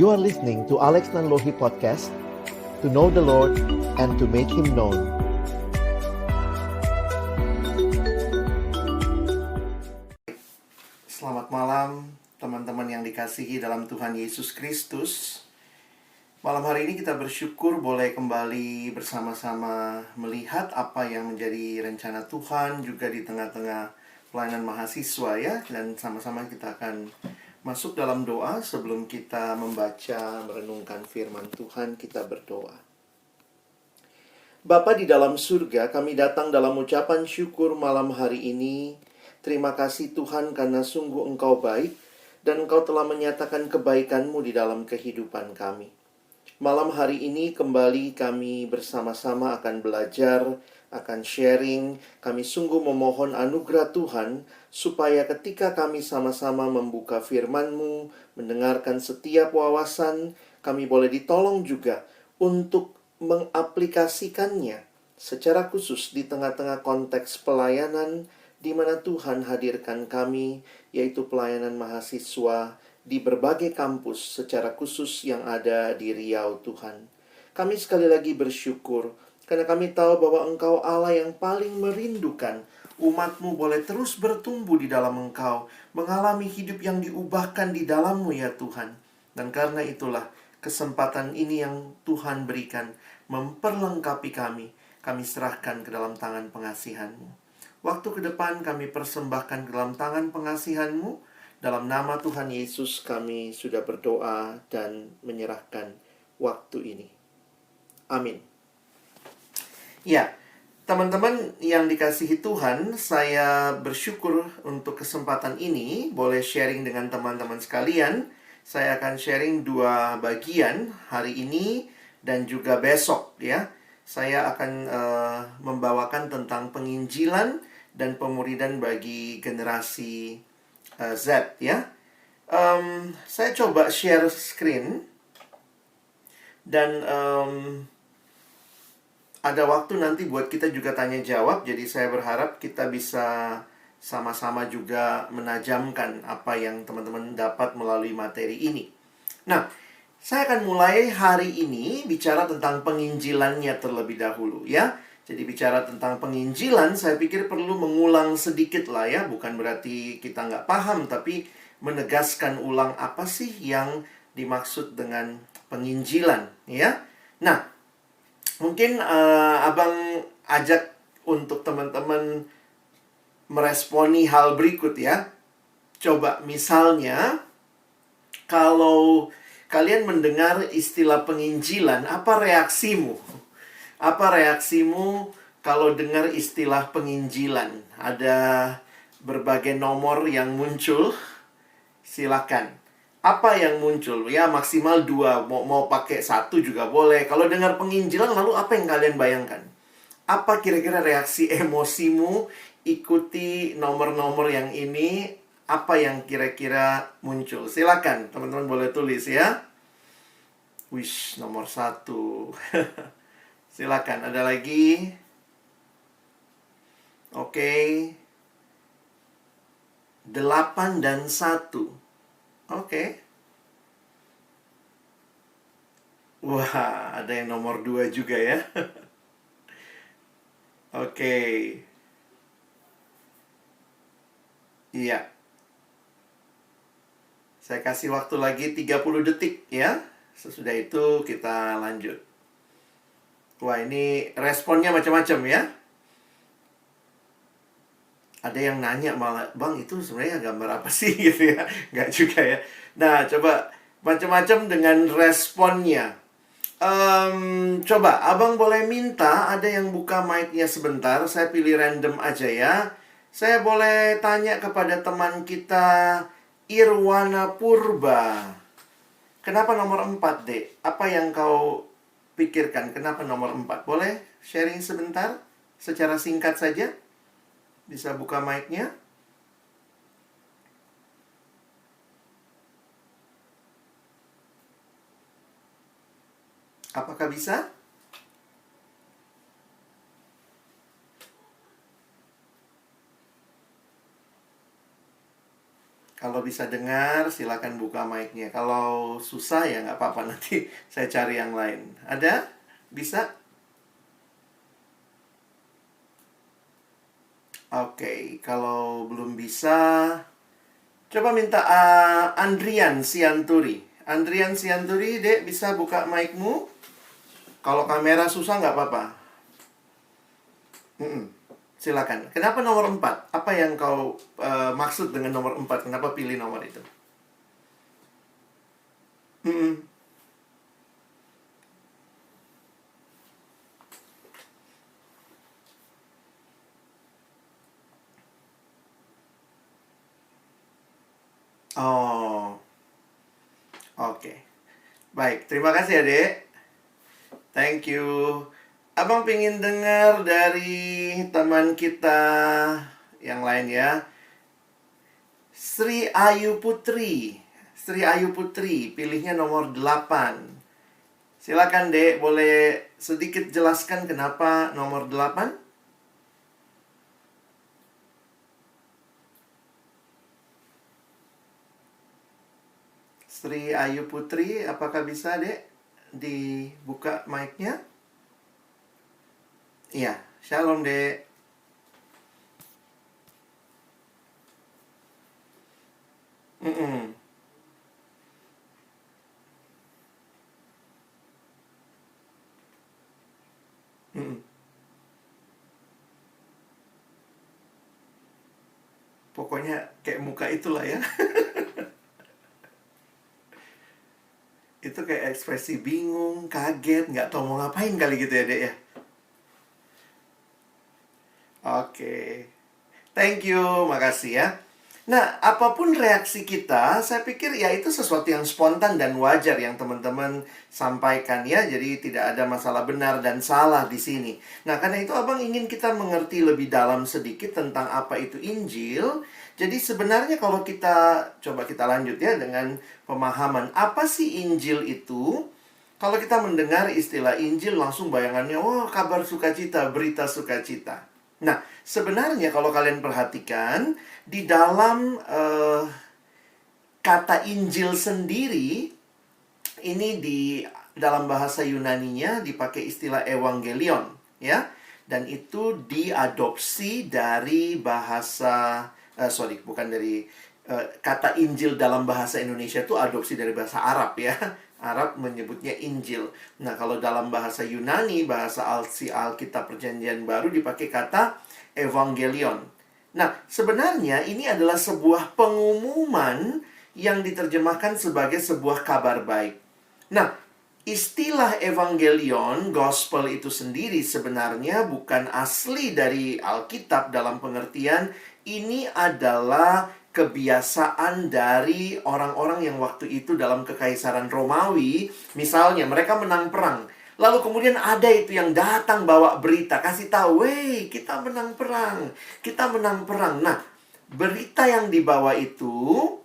You are listening to Alex Nanlohi Podcast, to know the Lord and to make Him known. Selamat malam teman-teman yang dikasihi dalam Tuhan Yesus Kristus. Malam hari ini kita bersyukur boleh kembali bersama-sama melihat apa yang menjadi rencana Tuhan juga di tengah-tengah pelayanan mahasiswa ya. Dan sama-sama kita akan masuk dalam doa. Sebelum kita membaca, merenungkan firman Tuhan, kita berdoa. Bapa di dalam surga, kami datang dalam ucapan syukur malam hari ini. Terima kasih Tuhan karena sungguh Engkau baik dan Engkau telah menyatakan kebaikan-Mu di dalam kehidupan kami. Malam hari ini kembali kami bersama-sama akan belajar, akan sharing. Kami sungguh memohon anugerah Tuhan supaya ketika kami sama-sama membuka firman-Mu, mendengarkan setiap wawasan, kami boleh ditolong juga untuk mengaplikasikannya secara khusus di tengah-tengah konteks pelayanan di mana Tuhan hadirkan kami, yaitu pelayanan mahasiswa di berbagai kampus secara khusus yang ada di Riau, Tuhan. Kami sekali lagi bersyukur karena kami tahu bahwa Engkau Allah yang paling merindukan umat-Mu boleh terus bertumbuh di dalam Engkau, mengalami hidup yang diubahkan di dalam-Mu ya Tuhan. Dan karena itulah kesempatan ini yang Tuhan berikan memperlengkapi kami serahkan ke dalam tangan pengasihan-Mu. Waktu ke depan kami persembahkan ke dalam tangan pengasihan-Mu. Dalam nama Tuhan Yesus kami sudah berdoa dan menyerahkan waktu ini. Amin. Ya, teman-teman yang dikasihi Tuhan, saya bersyukur untuk kesempatan ini boleh sharing dengan teman-teman sekalian. Saya akan sharing 2 bagian hari ini dan juga besok ya. Saya akan membawakan tentang penginjilan dan pemuridan bagi generasi Z ya. Saya coba share screen dan ada waktu nanti buat kita juga tanya jawab. Jadi saya berharap kita bisa sama-sama juga menajamkan apa yang teman-teman dapat melalui materi ini. Nah, saya akan mulai hari ini bicara tentang penginjilannya terlebih dahulu ya. Jadi bicara tentang penginjilan, saya pikir perlu mengulang sedikit lah ya. Bukan berarti kita nggak paham, tapi menegaskan ulang apa sih yang dimaksud dengan penginjilan ya. Nah, mungkin Abang ajak untuk teman-teman meresponi hal berikut ya. Coba misalnya, kalau kalian mendengar istilah penginjilan, apa reaksimu? Apa reaksimu kalau dengar istilah penginjilan? Ada berbagai nomor yang muncul. Silakan. Apa yang muncul? Ya maksimal 2. Mau pakai 1 juga boleh. Kalau dengar penginjilan, lalu apa yang kalian bayangkan? Apa kira-kira reaksi emosimu ikuti nomor-nomor yang ini? Apa yang kira-kira muncul? Silakan, teman-teman boleh tulis ya. Wish, nomor 1. Silakan, ada lagi? Oke. 8 dan 1. Oke. Wah, ada yang nomor 2 juga ya. Oke. Iya. Saya kasih waktu lagi 30 detik ya. Sesudah itu kita lanjut. Wah, ini responnya macam-macam ya. Ada yang nanya malah, Bang itu sebenarnya gambar apa sih gitu ya. Nggak juga ya. Nah, coba macam-macam dengan responnya. Coba, Abang boleh minta ada yang buka mic-nya sebentar. Saya pilih random aja ya. Saya boleh tanya kepada teman kita Irwana Purba. Kenapa nomor 4, Dek? Apa yang kau pikirkan? Kenapa nomor 4? Boleh sharing sebentar? Secara singkat saja? Bisa buka mic-nya? Apakah bisa? Kalau bisa dengar, silakan buka mic-nya. Kalau susah ya nggak apa-apa, nanti saya cari yang lain. Ada? Bisa? Oke, kalau belum bisa, coba minta Andrian Sianturi. Andrian Sianturi, Dek, bisa buka mic-mu? Kalau kamera susah nggak apa-apa. Silakan. Kenapa nomor 4? Apa yang kau maksud dengan nomor 4? Kenapa pilih nomor itu? Mm-mm. Oh, oke. Baik, terima kasih ya, Dek. Thank you. Abang pengen dengar dari teman kita yang lain ya. Sri Ayu Putri. Sri Ayu Putri, pilihnya nomor 8. Silakan, Dek, boleh sedikit jelaskan kenapa nomor 8? Sri Ayu Putri, apakah bisa, Dek, dibuka mic-nya? Iya, shalom, Dek. Mm-mm. Mm-mm. Pokoknya kayak muka itulah ya. Itu kayak ekspresi bingung, kaget, nggak tahu mau ngapain kali gitu ya, Dek ya. Oke. Thank you, makasih ya. Nah, apapun reaksi kita, saya pikir ya itu sesuatu yang spontan dan wajar yang teman-teman sampaikan ya. Jadi tidak ada masalah benar dan salah di sini. Nah, karena itu Abang ingin kita mengerti lebih dalam sedikit tentang apa itu Injil. Jadi sebenarnya kalau kita coba kita lanjut ya dengan pemahaman apa sih Injil itu? Kalau kita mendengar istilah Injil langsung bayangannya, oh kabar sukacita, berita sukacita. Nah, sebenarnya kalau kalian perhatikan di dalam kata Injil sendiri ini di dalam bahasa Yunaninya dipakai istilah evangelion ya, dan itu diadopsi dari bahasa bukan dari kata Injil dalam bahasa Indonesia itu adopsi dari bahasa Arab ya. Arab menyebutnya Injil. Nah, kalau dalam bahasa Yunani, bahasa Alkitab Perjanjian Baru dipakai kata evangelion. Nah, sebenarnya ini adalah sebuah pengumuman yang diterjemahkan sebagai sebuah kabar baik. Nah, istilah evangelion, gospel itu sendiri sebenarnya bukan asli dari Alkitab dalam pengertian ini adalah kebiasaan dari orang-orang yang waktu itu dalam kekaisaran Romawi. Misalnya mereka menang perang, lalu kemudian ada itu yang datang bawa berita, kasih tahu, "Wey, kita menang perang, kita menang perang." Nah, berita yang dibawa itu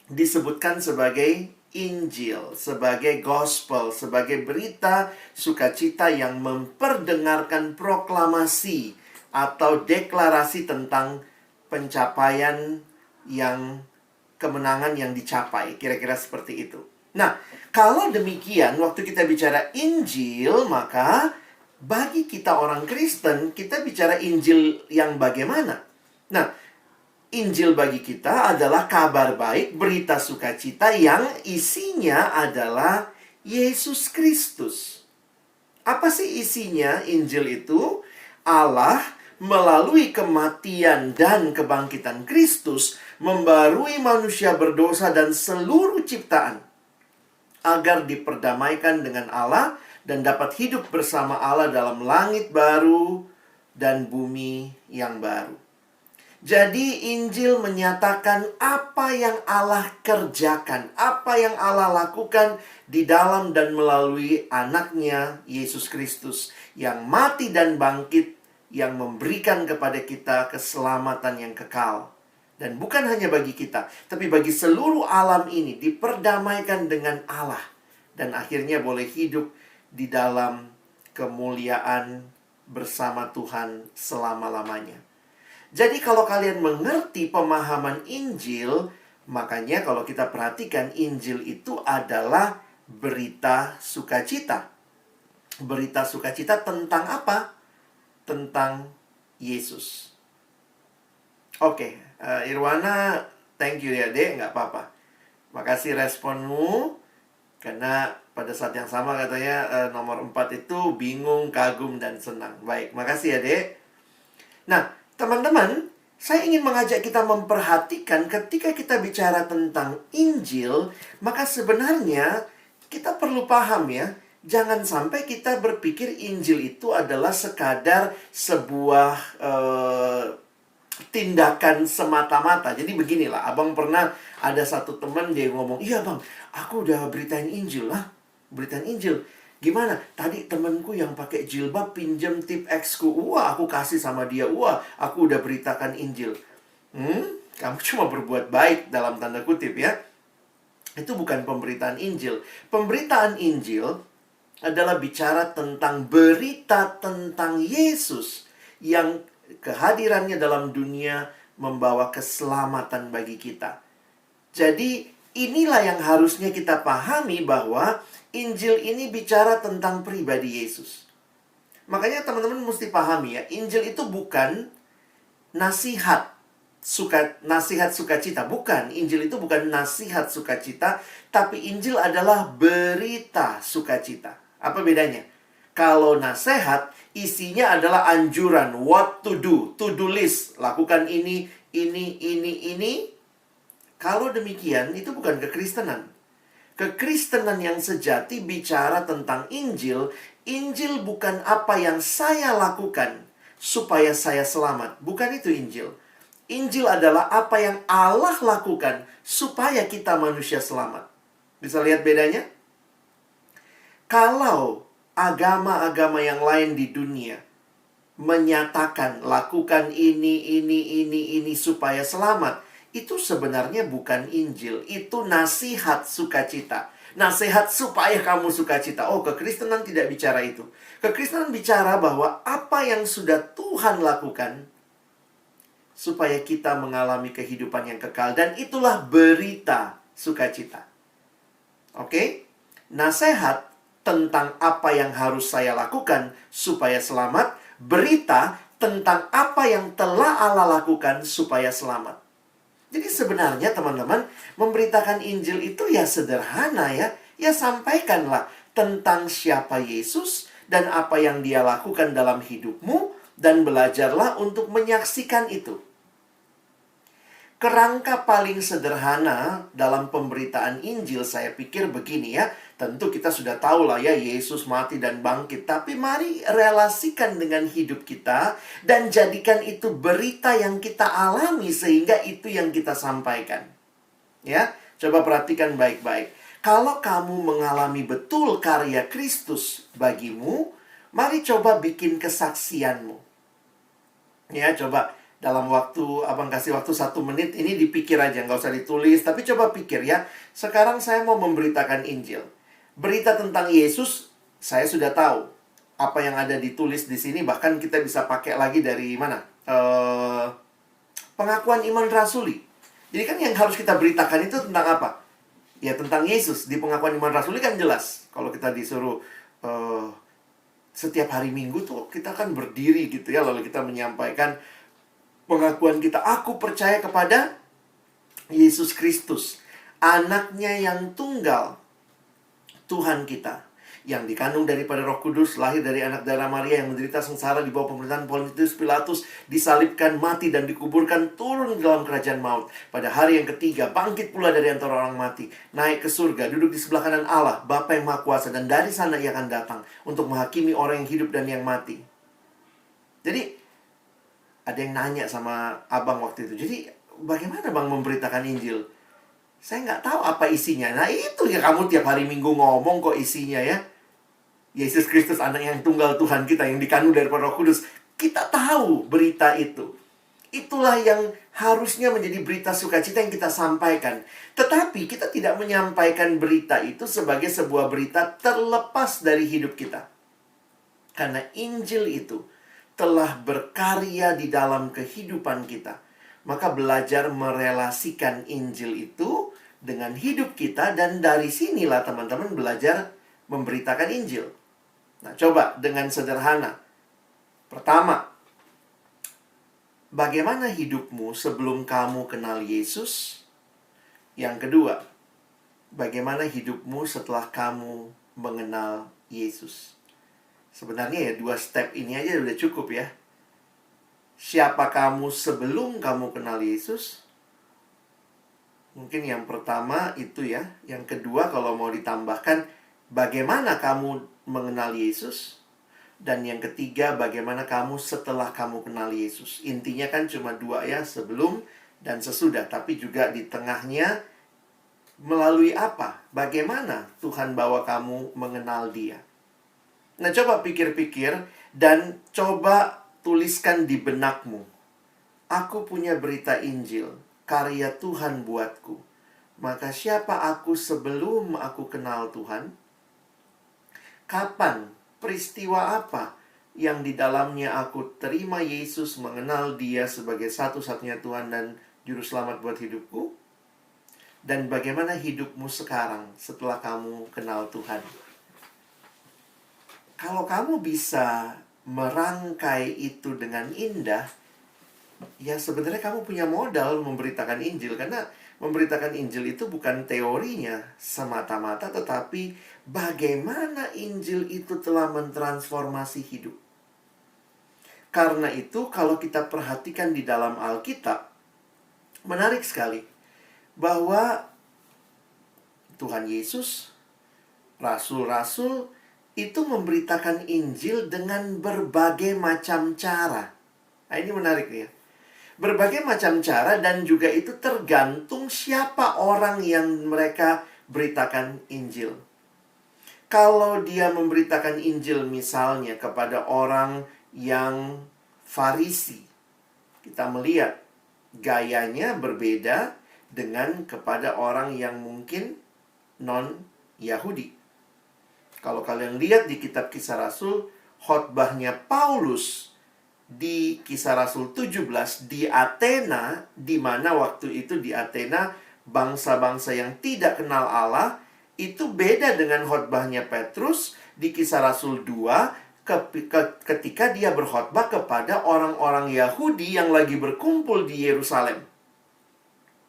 disebutkan sebagai Injil, sebagai gospel, sebagai berita sukacita yang memperdengarkan proklamasi atau deklarasi tentang pencapaian yang kemenangan yang dicapai, kira-kira seperti itu. Nah, kalau demikian, waktu kita bicara Injil, maka bagi kita orang Kristen, kita bicara Injil yang bagaimana? Nah, Injil bagi kita adalah kabar baik, berita sukacita yang isinya adalah Yesus Kristus. Apa sih isinya Injil itu? Allah melalui kematian dan kebangkitan Kristus membarui manusia berdosa dan seluruh ciptaan agar diperdamaikan dengan Allah dan dapat hidup bersama Allah dalam langit baru dan bumi yang baru. Jadi Injil menyatakan apa yang Allah kerjakan, apa yang Allah lakukan di dalam dan melalui anaknya Yesus Kristus yang mati dan bangkit, yang memberikan kepada kita keselamatan yang kekal. Dan bukan hanya bagi kita, tapi bagi seluruh alam ini diperdamaikan dengan Allah. Dan akhirnya boleh hidup di dalam kemuliaan bersama Tuhan selama-lamanya. Jadi kalau kalian mengerti pemahaman Injil, Makanya kalau kita perhatikan, Injil itu adalah berita sukacita. Berita sukacita tentang apa? Tentang Yesus. Oke, Irwana, thank you ya Dek, nggak apa-apa. Makasih responmu. Karena pada saat yang sama katanya nomor 4 itu bingung, kagum, dan senang. Baik, makasih ya Dek. Nah, teman-teman, saya ingin mengajak kita memperhatikan ketika kita bicara tentang Injil, maka sebenarnya kita perlu paham ya, jangan sampai kita berpikir Injil itu adalah sekadar sebuah tindakan semata-mata. Jadi beginilah, abang pernah ada satu teman dia ngomong, iya bang, aku udah beritain Injil lah. Beritain Injil. Gimana? Tadi temanku yang pakai jilbab pinjam tip X-ku. Wah, aku kasih sama dia. Wah, aku udah beritakan Injil. Kamu cuma berbuat baik dalam tanda kutip ya. Itu bukan pemberitaan Injil. Pemberitaan Injil adalah bicara tentang berita tentang Yesus yang kehadirannya dalam dunia membawa keselamatan bagi kita. Jadi inilah yang harusnya kita pahami, bahwa Injil ini bicara tentang pribadi Yesus. Makanya teman-teman mesti pahami ya, Injil itu bukan nasihat sukacita. Bukan, Injil itu bukan nasihat sukacita, tapi Injil adalah berita sukacita. Apa bedanya? Kalau nasihat, isinya adalah anjuran, what to do list. Lakukan ini. Kalau demikian, itu bukan kekristenan. Kekristenan yang sejati bicara tentang Injil. Injil bukan apa yang saya lakukan supaya saya selamat. Bukan itu Injil. Injil adalah apa yang Allah lakukan supaya kita manusia selamat. Bisa lihat bedanya? Kalau agama-agama yang lain di dunia menyatakan lakukan ini supaya selamat, itu sebenarnya bukan Injil. Itu nasihat sukacita. Nasihat supaya kamu sukacita. Oh, kekristenan tidak bicara itu. Kekristenan bicara bahwa apa yang sudah Tuhan lakukan supaya kita mengalami kehidupan yang kekal. Dan itulah berita sukacita. Oke? Nasihat tentang apa yang harus saya lakukan supaya selamat. Berita tentang apa yang telah Allah lakukan supaya selamat. Jadi sebenarnya teman-teman, memberitakan Injil itu ya sederhana ya. Ya sampaikanlah tentang siapa Yesus dan apa yang dia lakukan dalam hidupmu, dan belajarlah untuk menyaksikan itu. Kerangka paling sederhana dalam pemberitaan Injil saya pikir begini ya. Tentu kita sudah tahu lah ya, Yesus mati dan bangkit. Tapi mari relasikan dengan hidup kita dan jadikan itu berita yang kita alami, sehingga itu yang kita sampaikan. Ya, coba perhatikan baik-baik. Kalau kamu mengalami betul karya Kristus bagimu, mari coba bikin kesaksianmu. Ya, coba dalam waktu, abang kasih waktu 1 menit, ini dipikir aja, nggak usah ditulis. Tapi coba pikir ya, sekarang saya mau memberitakan Injil. Berita tentang Yesus, saya sudah tahu. Apa yang ada ditulis di sini, bahkan kita bisa pakai lagi dari mana? Pengakuan iman rasuli. Jadi kan yang harus kita beritakan itu tentang apa? Ya tentang Yesus. Di pengakuan iman rasuli kan jelas. Kalau kita disuruh setiap hari Minggu tuh kita kan berdiri gitu ya, lalu kita menyampaikan pengakuan kita. Aku percaya kepada Yesus Kristus, anaknya yang tunggal, Tuhan kita, yang dikandung daripada Roh Kudus, lahir dari anak darah Maria, yang menderita sengsara di bawah pemerintahan Pontius Pilatus, disalibkan, mati, dan dikuburkan, turun ke dalam kerajaan maut. Pada hari yang ketiga, bangkit pula dari antara orang mati, naik ke surga, duduk di sebelah kanan Allah, Bapa yang Maha Kuasa, dan dari sana ia akan datang untuk menghakimi orang yang hidup dan yang mati. Jadi, ada yang nanya sama abang waktu itu, jadi bagaimana bang memberitakan Injil? Saya nggak tahu apa isinya. Nah itu ya, kamu tiap hari Minggu ngomong kok isinya ya. Yesus Kristus anak yang tunggal Tuhan kita, yang dikandung daripada Roh Kudus. Kita tahu berita itu. Itulah yang harusnya menjadi berita sukacita yang kita sampaikan. Tetapi kita tidak menyampaikan berita itu sebagai sebuah berita terlepas dari hidup kita. Karena Injil itu telah berkarya di dalam kehidupan kita, Maka belajar merelasikan Injil itu dengan hidup kita, dan dari sinilah teman-teman belajar memberitakan Injil. Nah, coba dengan sederhana. Pertama, bagaimana hidupmu sebelum kamu kenal Yesus? Yang kedua, bagaimana hidupmu setelah kamu mengenal Yesus? Sebenarnya ya 2 step ini aja udah cukup ya. Siapa kamu sebelum kamu kenal Yesus? Mungkin yang pertama itu ya. Yang kedua kalau mau ditambahkan, bagaimana kamu mengenal Yesus? Dan yang ketiga, bagaimana kamu setelah kamu kenal Yesus? Intinya kan cuma 2 ya, sebelum dan sesudah. Tapi juga di tengahnya, melalui apa? Bagaimana Tuhan bawa kamu mengenal Dia? Nah, coba pikir-pikir dan coba tuliskan di benakmu. Aku punya berita Injil, karya Tuhan buatku. Maka siapa aku sebelum aku kenal Tuhan? Kapan? Peristiwa apa yang di dalamnya aku terima Yesus, mengenal Dia sebagai satu-satunya Tuhan dan Juru Selamat buat hidupku? Dan bagaimana hidupmu sekarang setelah kamu kenal Tuhan? Kalau kamu bisa merangkai itu dengan indah, ya sebenarnya kamu punya modal memberitakan Injil. Karena memberitakan Injil itu bukan teorinya semata-mata, tetapi bagaimana Injil itu telah mentransformasi hidup. Karena itu kalau kita perhatikan di dalam Alkitab, menarik sekali bahwa Tuhan Yesus, rasul-rasul itu memberitakan Injil dengan berbagai macam cara. Nah, ini menarik nih ya. Berbagai macam cara, dan juga itu tergantung siapa orang yang mereka beritakan Injil. Kalau dia memberitakan Injil misalnya kepada orang yang Farisi, kita melihat gayanya berbeda dengan kepada orang yang mungkin non-Yahudi. Kalau kalian lihat di kitab Kisah Rasul, khotbahnya Paulus di Kisah Rasul 17 di Athena, di mana waktu itu di Athena bangsa-bangsa yang tidak kenal Allah, itu beda dengan khotbahnya Petrus di Kisah Rasul 2 ketika dia berkhotbah kepada orang-orang Yahudi yang lagi berkumpul di Yerusalem.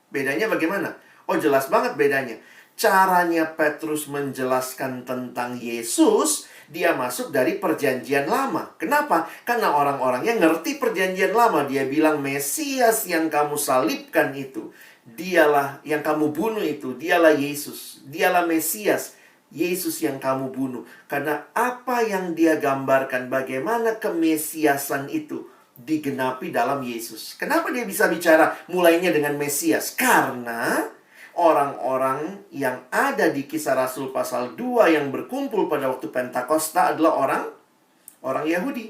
Bedanya bagaimana? Oh, jelas banget bedanya. Caranya Petrus menjelaskan tentang Yesus, dia masuk dari perjanjian lama. Kenapa? Karena orang-orangnya ngerti perjanjian lama. Dia bilang, Mesias yang kamu salibkan itu, dialah yang kamu bunuh itu, dialah Yesus. Dialah Mesias, Yesus yang kamu bunuh. Karena apa yang dia gambarkan, bagaimana kemesiasan itu digenapi dalam Yesus. Kenapa dia bisa bicara mulainya dengan Mesias? Karena orang-orang yang ada di Kisah Rasul pasal 2 yang berkumpul pada waktu Pentakosta adalah orang Yahudi.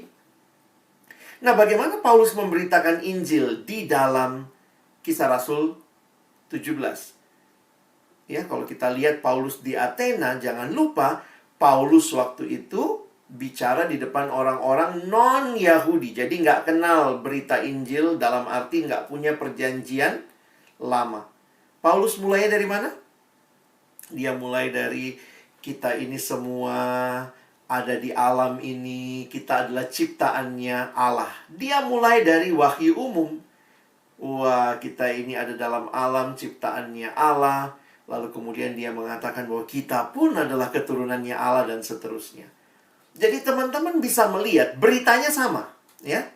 Nah, bagaimana Paulus memberitakan Injil di dalam Kisah Rasul 17? Ya, kalau kita lihat Paulus di Athena, jangan lupa Paulus waktu itu bicara di depan orang-orang non-Yahudi. Jadi nggak kenal berita Injil, dalam arti nggak punya perjanjian lama. Paulus mulainya dari mana? Dia mulai dari kita ini semua ada di alam ini, kita adalah ciptaannya Allah. Dia mulai dari wahyu umum. Wah, kita ini ada dalam alam ciptaannya Allah. Lalu kemudian dia mengatakan bahwa kita pun adalah keturunannya Allah dan seterusnya. Jadi teman-teman bisa melihat beritanya sama, ya.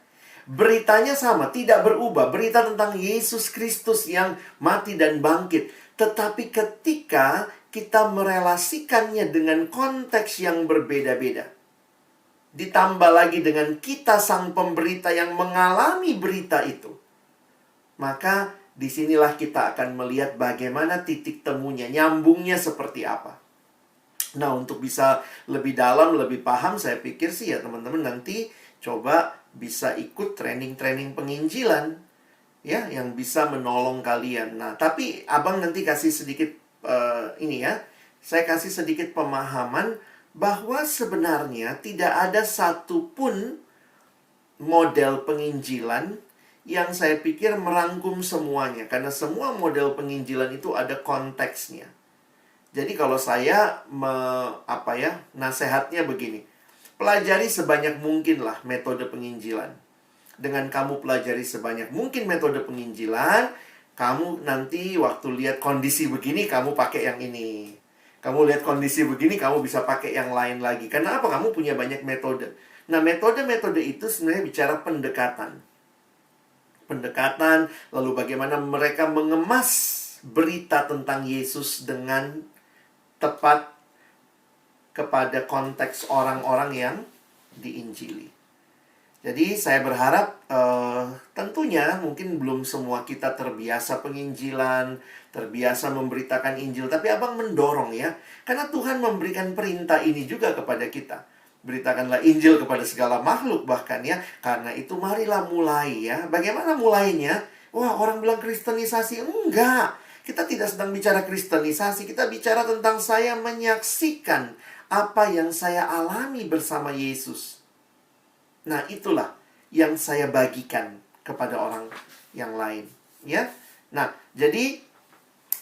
Beritanya sama, tidak berubah. Berita tentang Yesus Kristus yang mati dan bangkit. Tetapi ketika kita merelasikannya dengan konteks yang berbeda-beda, ditambah lagi dengan kita sang pemberita yang mengalami berita itu, maka disinilah kita akan melihat bagaimana titik temunya, nyambungnya seperti apa. Nah, untuk bisa lebih dalam, lebih paham, saya pikir sih ya teman-teman nanti coba bisa ikut training-training penginjilan, ya, yang bisa menolong kalian. Nah, tapi abang nanti kasih sedikit saya kasih sedikit pemahaman bahwa sebenarnya tidak ada satupun model penginjilan yang saya pikir merangkum semuanya. Karena semua model penginjilan itu ada konteksnya. Jadi kalau saya nasehatnya begini. Pelajari sebanyak mungkin lah metode penginjilan. Dengan kamu pelajari sebanyak mungkin metode penginjilan, kamu nanti waktu lihat kondisi begini, kamu pakai yang ini. Kamu lihat kondisi begini, kamu bisa pakai yang lain lagi. Karena apa? Kamu punya banyak metode. Nah, metode-metode itu sebenarnya bicara pendekatan. Pendekatan, lalu bagaimana mereka mengemas berita tentang Yesus dengan tepat kepada konteks orang-orang yang diinjili. Jadi saya berharap tentunya mungkin belum semua kita terbiasa penginjilan, terbiasa memberitakan Injil. Tapi Abang mendorong ya, karena Tuhan memberikan perintah ini juga kepada kita. Beritakanlah Injil kepada segala makhluk bahkan ya. Karena itu marilah mulai ya. Bagaimana mulainya? Wah, orang bilang kristenisasi. Enggak. Kita tidak sedang bicara kristenisasi. Kita bicara tentang saya menyaksikan apa yang saya alami bersama Yesus. Nah, itulah yang saya bagikan kepada orang yang lain, ya. Nah, jadi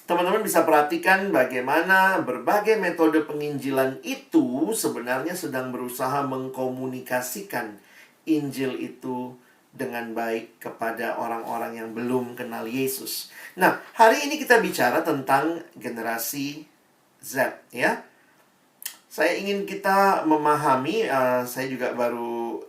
teman-teman bisa perhatikan bagaimana berbagai metode penginjilan itu sebenarnya sedang berusaha mengkomunikasikan Injil itu dengan baik kepada orang-orang yang belum kenal Yesus. Nah, hari ini kita bicara tentang generasi Z, ya. Saya ingin kita memahami, saya juga baru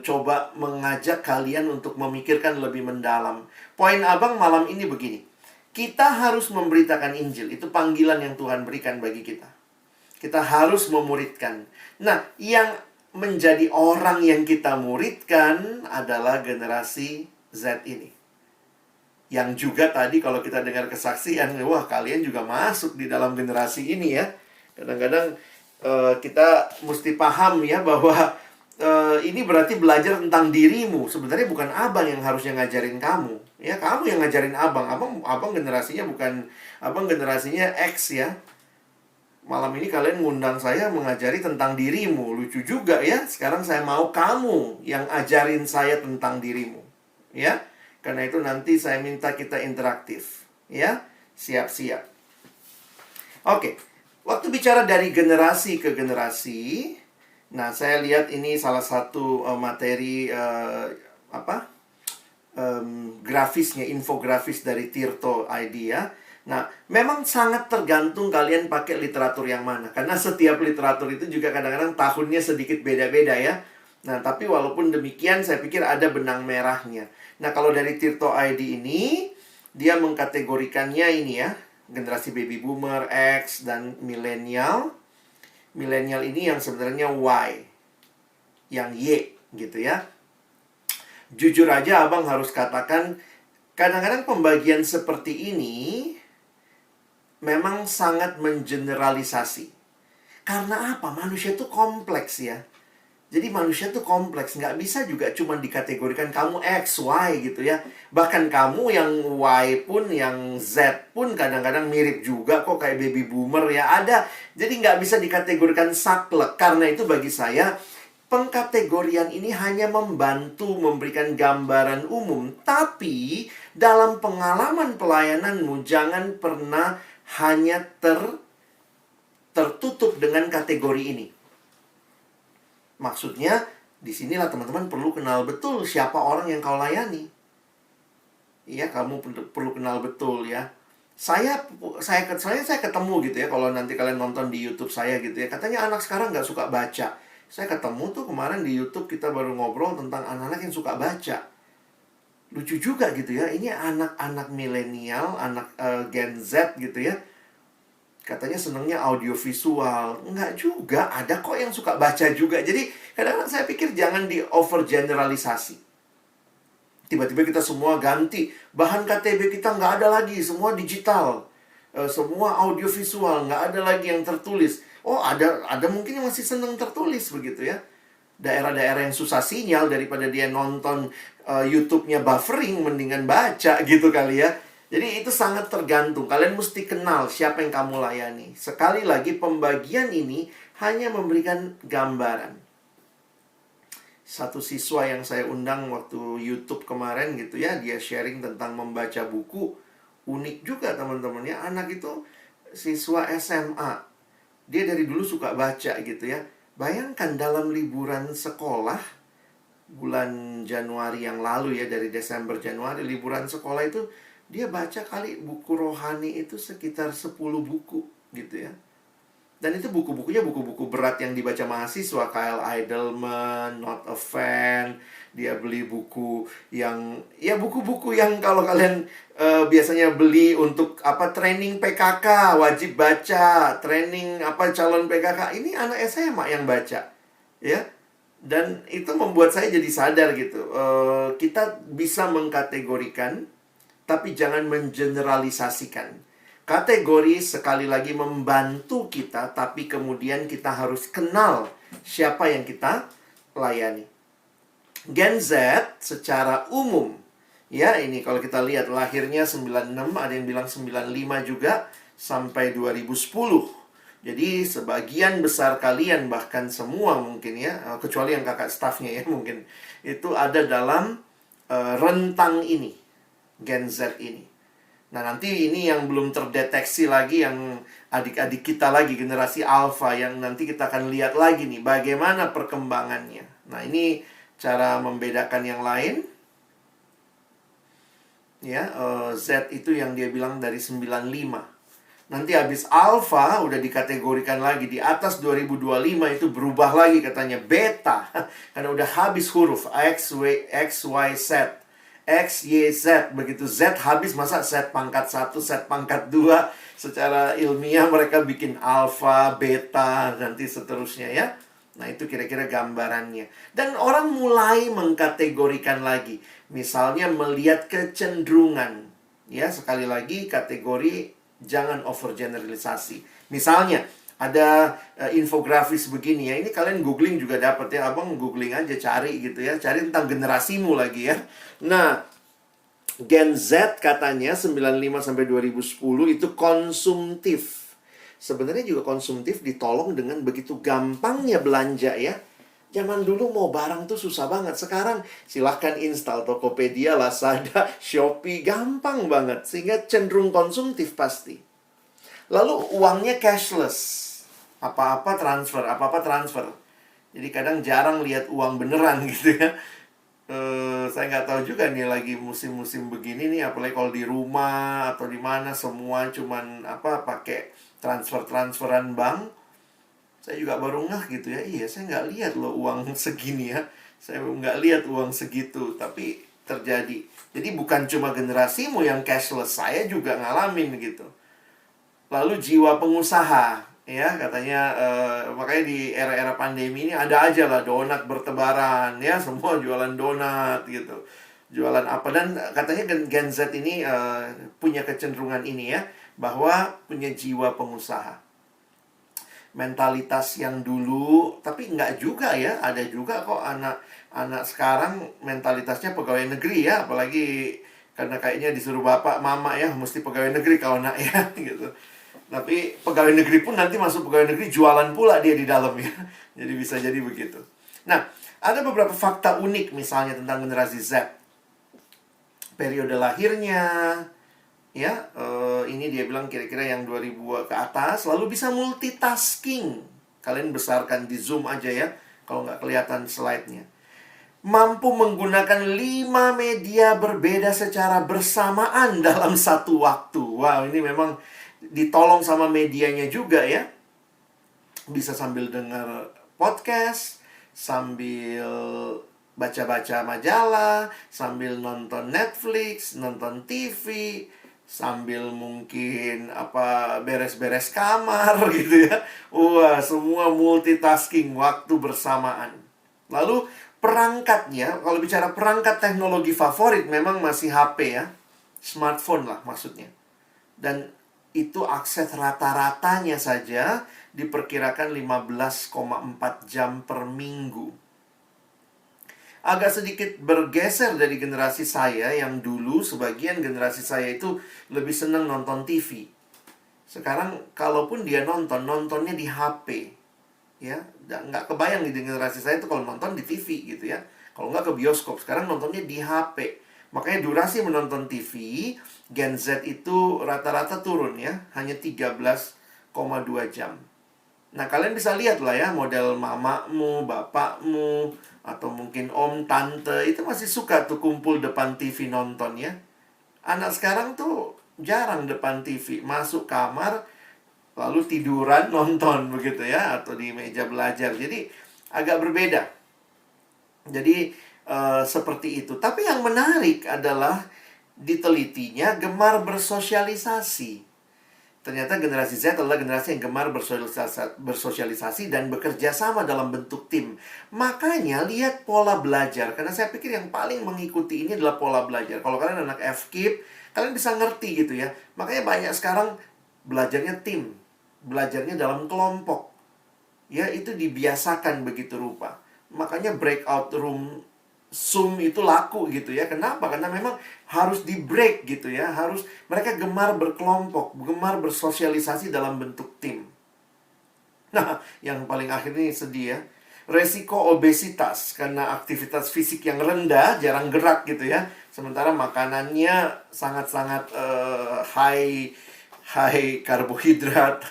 coba mengajak kalian untuk memikirkan lebih mendalam. Poin Abang malam ini begini. Kita harus memberitakan Injil. Itu panggilan yang Tuhan berikan bagi kita. Kita harus memuridkan. Nah, yang menjadi orang yang kita muridkan adalah generasi Z ini. Yang juga tadi kalau kita dengar kesaksian, wah kalian juga masuk di dalam generasi ini ya. Kadang-kadang kita mesti paham ya bahwa ini berarti belajar tentang dirimu. Sebenarnya bukan abang yang harusnya ngajarin kamu. Ya, kamu yang ngajarin abang. Abang generasinya bukan, abang generasinya X ya. Malam ini kalian ngundang saya mengajari tentang dirimu. Lucu juga ya. Sekarang saya mau kamu yang ajarin saya tentang dirimu. Ya. Karena itu nanti saya minta kita interaktif. Ya. Siap-siap. Oke. Waktu bicara dari generasi ke generasi, nah saya lihat ini salah satu materi grafisnya, infografis dari Tirto ID ya. Nah, memang sangat tergantung kalian pakai literatur yang mana. Karena setiap literatur itu juga kadang-kadang tahunnya sedikit beda-beda ya. Nah, tapi walaupun demikian saya pikir ada benang merahnya. Nah, kalau dari Tirto ID ini, dia mengkategorikannya ini ya. Generasi baby boomer, X, dan milenial. Milenial ini yang sebenarnya Y. Yang Y gitu ya. Jujur aja abang harus katakan, kadang-kadang pembagian seperti ini memang sangat mengeneralisasi. Karena apa? Manusia itu kompleks ya. Jadi manusia itu kompleks. Nggak bisa juga cuma dikategorikan kamu X, Y gitu ya. Bahkan kamu yang Y pun, yang Z pun kadang-kadang mirip juga kok kayak baby boomer ya. Ada. Jadi nggak bisa dikategorikan saklek. Karena itu bagi saya, pengkategorian ini hanya membantu memberikan gambaran umum. Tapi dalam pengalaman pelayananmu, jangan pernah hanya tertutup dengan kategori ini. Maksudnya, disinilah teman-teman perlu kenal betul siapa orang yang kau layani. Iya, kamu perlu kenal betul ya. Saya ketemu gitu ya, kalau nanti kalian nonton di YouTube saya gitu ya. Katanya anak sekarang nggak suka baca. Saya ketemu tuh kemarin di YouTube, kita baru ngobrol tentang anak-anak yang suka baca. Lucu juga gitu ya, ini anak-anak milenial, anak Gen Z gitu ya. Katanya senangnya audiovisual. Enggak juga, ada kok yang suka baca juga. Jadi kadang-kadang saya pikir jangan di over generalisasi. Tiba-tiba kita semua ganti. Bahan KTB kita nggak ada lagi, semua digital. Semua audiovisual, nggak ada lagi yang tertulis. Oh, ada mungkin yang masih senang tertulis begitu ya. Daerah-daerah yang susah sinyal, daripada dia nonton YouTube-nya buffering, mendingan baca gitu kali ya. Jadi itu sangat tergantung. Kalian mesti kenal siapa yang kamu layani. Sekali lagi, pembagian ini hanya memberikan gambaran. satu siswa yang saya undang waktu YouTube kemarin gitu ya, dia sharing tentang membaca buku. Unik juga teman-teman ya, anak itu siswa SMA. Dia dari dulu suka baca gitu ya. Bayangkan dalam liburan sekolah bulan Januari yang lalu ya, dari Desember Januari liburan sekolah itu, dia baca kali buku rohani itu sekitar 10 buku gitu ya. Dan itu buku-bukunya buku-buku berat yang dibaca mahasiswa, Kyle Idleman, Not a Fan. Dia beli buku yang, ya buku-buku yang kalau kalian biasanya beli untuk apa, training PKK, wajib baca, training apa calon PKK. Ini anak SMA yang baca, ya. Dan itu membuat saya jadi sadar gitu. Kita bisa mengkategorikan, tapi jangan mengeneralisasikan. Kategori sekali lagi membantu kita, tapi kemudian kita harus kenal siapa yang kita layani. Gen Z secara umum, ya ini kalau kita lihat lahirnya 96, ada yang bilang 95 juga, sampai 2010. Jadi sebagian besar kalian, bahkan semua mungkin ya, kecuali yang kakak stafnya ya mungkin, itu ada dalam rentang ini, Gen Z ini. Nah nanti ini yang belum terdeteksi lagi, yang adik-adik kita lagi, generasi Alpha, yang nanti kita akan lihat lagi nih bagaimana perkembangannya. Nah ini cara membedakan yang lain. Ya, Z itu yang dia bilang dari 95. Nanti habis Alpha udah dikategorikan lagi di atas 2025 itu berubah lagi katanya beta. Karena udah habis huruf X, Y, Z. X, Y, Z. Begitu Z habis, masa Z pangkat 1, Z pangkat 2. Secara ilmiah mereka bikin alpha, beta, nanti seterusnya ya. Nah itu kira-kira gambarannya. Dan orang mulai mengkategorikan lagi. Misalnya melihat kecenderungan. Ya, sekali lagi kategori, jangan overgeneralisasi. Misalnya ada infografis begini ya. Ini kalian googling juga dapat ya. Abang googling aja, cari gitu ya. Cari tentang generasimu lagi ya. Nah, Gen Z katanya 95 sampai 2010 itu konsumtif. Sebenarnya juga konsumtif ditolong dengan begitu gampangnya belanja ya. Zaman dulu mau barang tuh susah banget. Sekarang silahkan install Tokopedia, Lazada, Shopee. Gampang banget. Sehingga cenderung konsumtif pasti. Lalu uangnya cashless. Apa-apa transfer. Jadi kadang jarang lihat uang beneran gitu ya. Saya nggak tahu juga nih lagi musim-musim begini nih, apalagi kalau di rumah atau di mana semua cuman pakai transferan bank. Saya juga baru ngeh gitu ya, iya saya nggak lihat loh uang segini ya, saya nggak lihat uang segitu, tapi terjadi. Jadi bukan cuma generasimu yang cashless, saya juga ngalamin gitu. Lalu jiwa pengusaha, ya katanya makanya di era-era pandemi ini ada aja lah donat bertebaran ya, semua jualan donat gitu, jualan apa. Dan katanya Gen Z ini punya kecenderungan ini ya, bahwa punya jiwa pengusaha, mentalitas yang dulu. Tapi enggak juga ya, ada juga kok anak sekarang mentalitasnya pegawai negeri ya, apalagi karena kayaknya disuruh bapak mama ya mesti pegawai negeri kalau nak ya gitu. Tapi pegawai negeri pun nanti masuk pegawai negeri jualan pula dia di dalam ya. Jadi bisa jadi begitu. Nah, ada beberapa fakta unik misalnya tentang generasi Z. Periode lahirnya, ya, ini dia bilang kira-kira yang 2000 ke atas, lalu bisa multitasking. Kalian besarkan di Zoom aja ya, kalau nggak kelihatan slide-nya. Mampu menggunakan 5 media berbeda secara bersamaan dalam satu waktu. Wow, ini memang ditolong sama medianya juga ya. Bisa sambil dengar podcast, sambil baca-baca majalah, sambil nonton Netflix, nonton TV, sambil mungkin beres-beres kamar gitu ya. Wah, semua multitasking, waktu bersamaan. Lalu perangkatnya, kalau bicara perangkat teknologi favorit memang masih HP ya. Smartphone lah maksudnya. Dan itu akses rata-ratanya saja diperkirakan 15,4 jam per minggu. Agak sedikit bergeser dari generasi saya yang dulu, sebagian generasi saya itu lebih senang nonton TV. Sekarang kalaupun dia nontonnya di HP. Ya, nggak kebayang di generasi saya itu kalau nonton di TV gitu ya. Kalau nggak ke bioskop, sekarang nontonnya di HP. Makanya durasi menonton TV, Gen Z itu rata-rata turun ya, hanya 13,2 jam. Nah, kalian bisa lihat lah ya, model mamamu, bapakmu, atau mungkin om, tante, itu masih suka tuh kumpul depan TV nonton ya. Anak sekarang tuh jarang depan TV, masuk kamar, lalu tiduran nonton begitu ya, atau di meja belajar. Jadi agak berbeda. Jadi seperti itu. Tapi yang menarik adalah ditelitinya gemar bersosialisasi. Ternyata generasi Z adalah generasi yang gemar bersosialisasi dan bekerja sama dalam bentuk tim. Makanya lihat pola belajar. Karena saya pikir yang paling mengikuti ini adalah pola belajar. Kalau kalian anak FKIP, kalian bisa ngerti gitu ya. Makanya banyak sekarang belajarnya tim. Belajarnya dalam kelompok. Ya, itu dibiasakan begitu rupa. Makanya breakout room Zoom itu laku gitu ya. Kenapa? Karena memang harus di break gitu ya. Mereka gemar berkelompok, gemar bersosialisasi dalam bentuk tim. Nah, yang paling akhir ini sedih ya. Resiko obesitas karena aktivitas fisik yang rendah, jarang gerak gitu ya. Sementara makanannya sangat-sangat high karbohidrat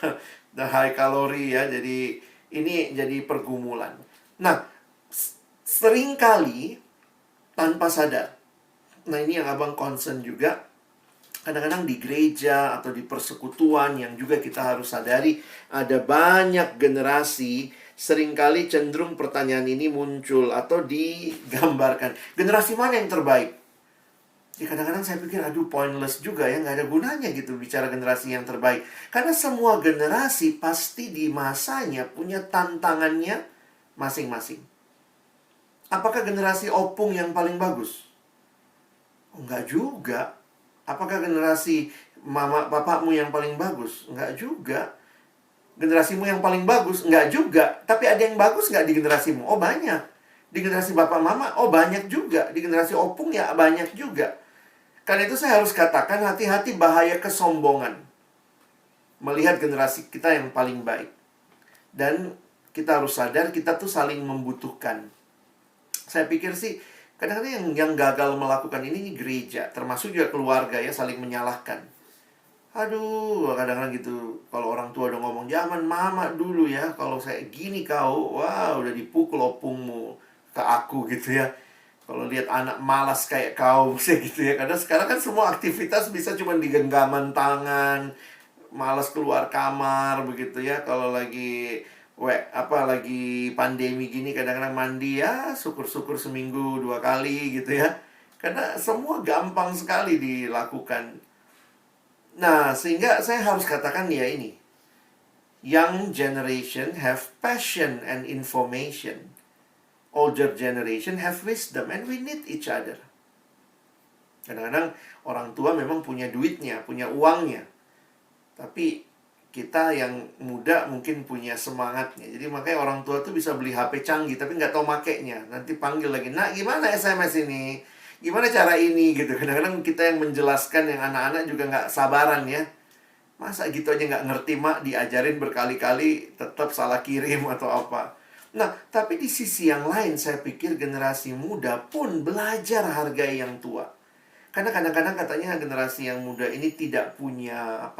dan high kalori ya. Jadi ini jadi pergumulan. Nah, seringkali tanpa sadar. Nah, ini yang abang concern juga. Kadang-kadang di gereja atau di persekutuan yang juga kita harus sadari, ada banyak generasi, seringkali cenderung pertanyaan ini muncul atau digambarkan. Generasi mana yang terbaik? Ya, kadang-kadang saya pikir, aduh pointless juga ya, nggak ada gunanya gitu bicara generasi yang terbaik. Karena semua generasi pasti di masanya punya tantangannya masing-masing. Apakah generasi opung yang paling bagus? Enggak juga. Apakah generasi mama bapakmu yang paling bagus? Enggak juga. Generasimu yang paling bagus? Enggak juga. Tapi ada yang bagus nggak di generasimu? Oh, banyak. Di generasi bapak mama? Oh, banyak juga. Di generasi opung ya banyak juga. Karena itu saya harus katakan hati-hati bahaya kesombongan. Melihat generasi kita yang paling baik. Dan kita harus sadar kita tuh saling membutuhkan. Saya pikir sih kadang-kadang yang gagal melakukan ini gereja, termasuk juga keluarga ya, saling menyalahkan. Aduh, kadang-kadang gitu. Kalau orang tua udah ngomong, zaman mama dulu ya, kalau saya gini kau, wah udah dipukul opungmu ke aku gitu ya. Kalau lihat anak malas kayak kau, sih gitu ya. Karena sekarang kan semua aktivitas bisa cuma di genggaman tangan, malas keluar kamar begitu ya. Kalau lagi pandemi gini kadang-kadang mandi ya syukur-syukur seminggu 2 kali gitu ya. Karena semua gampang sekali dilakukan. Nah, sehingga saya harus katakan ya ini. Young generation have passion and information. Older generation have wisdom and we need each other. Kadang-kadang orang tua memang punya duitnya, punya uangnya. Tapi kita yang muda mungkin punya semangatnya. Jadi makanya orang tua tuh bisa beli HP canggih tapi nggak tahu makainya. Nanti panggil lagi, "Nak, gimana SMS ini? Gimana cara ini?" gitu. Kadang-kadang kita yang menjelaskan, yang anak-anak juga nggak sabaran ya. Masa gitu aja nggak ngerti, Mak? Diajarin berkali-kali tetap salah kirim atau apa. Nah, tapi di sisi yang lain saya pikir generasi muda pun belajar hargai yang tua. Karena kadang-kadang katanya generasi yang muda ini tidak punya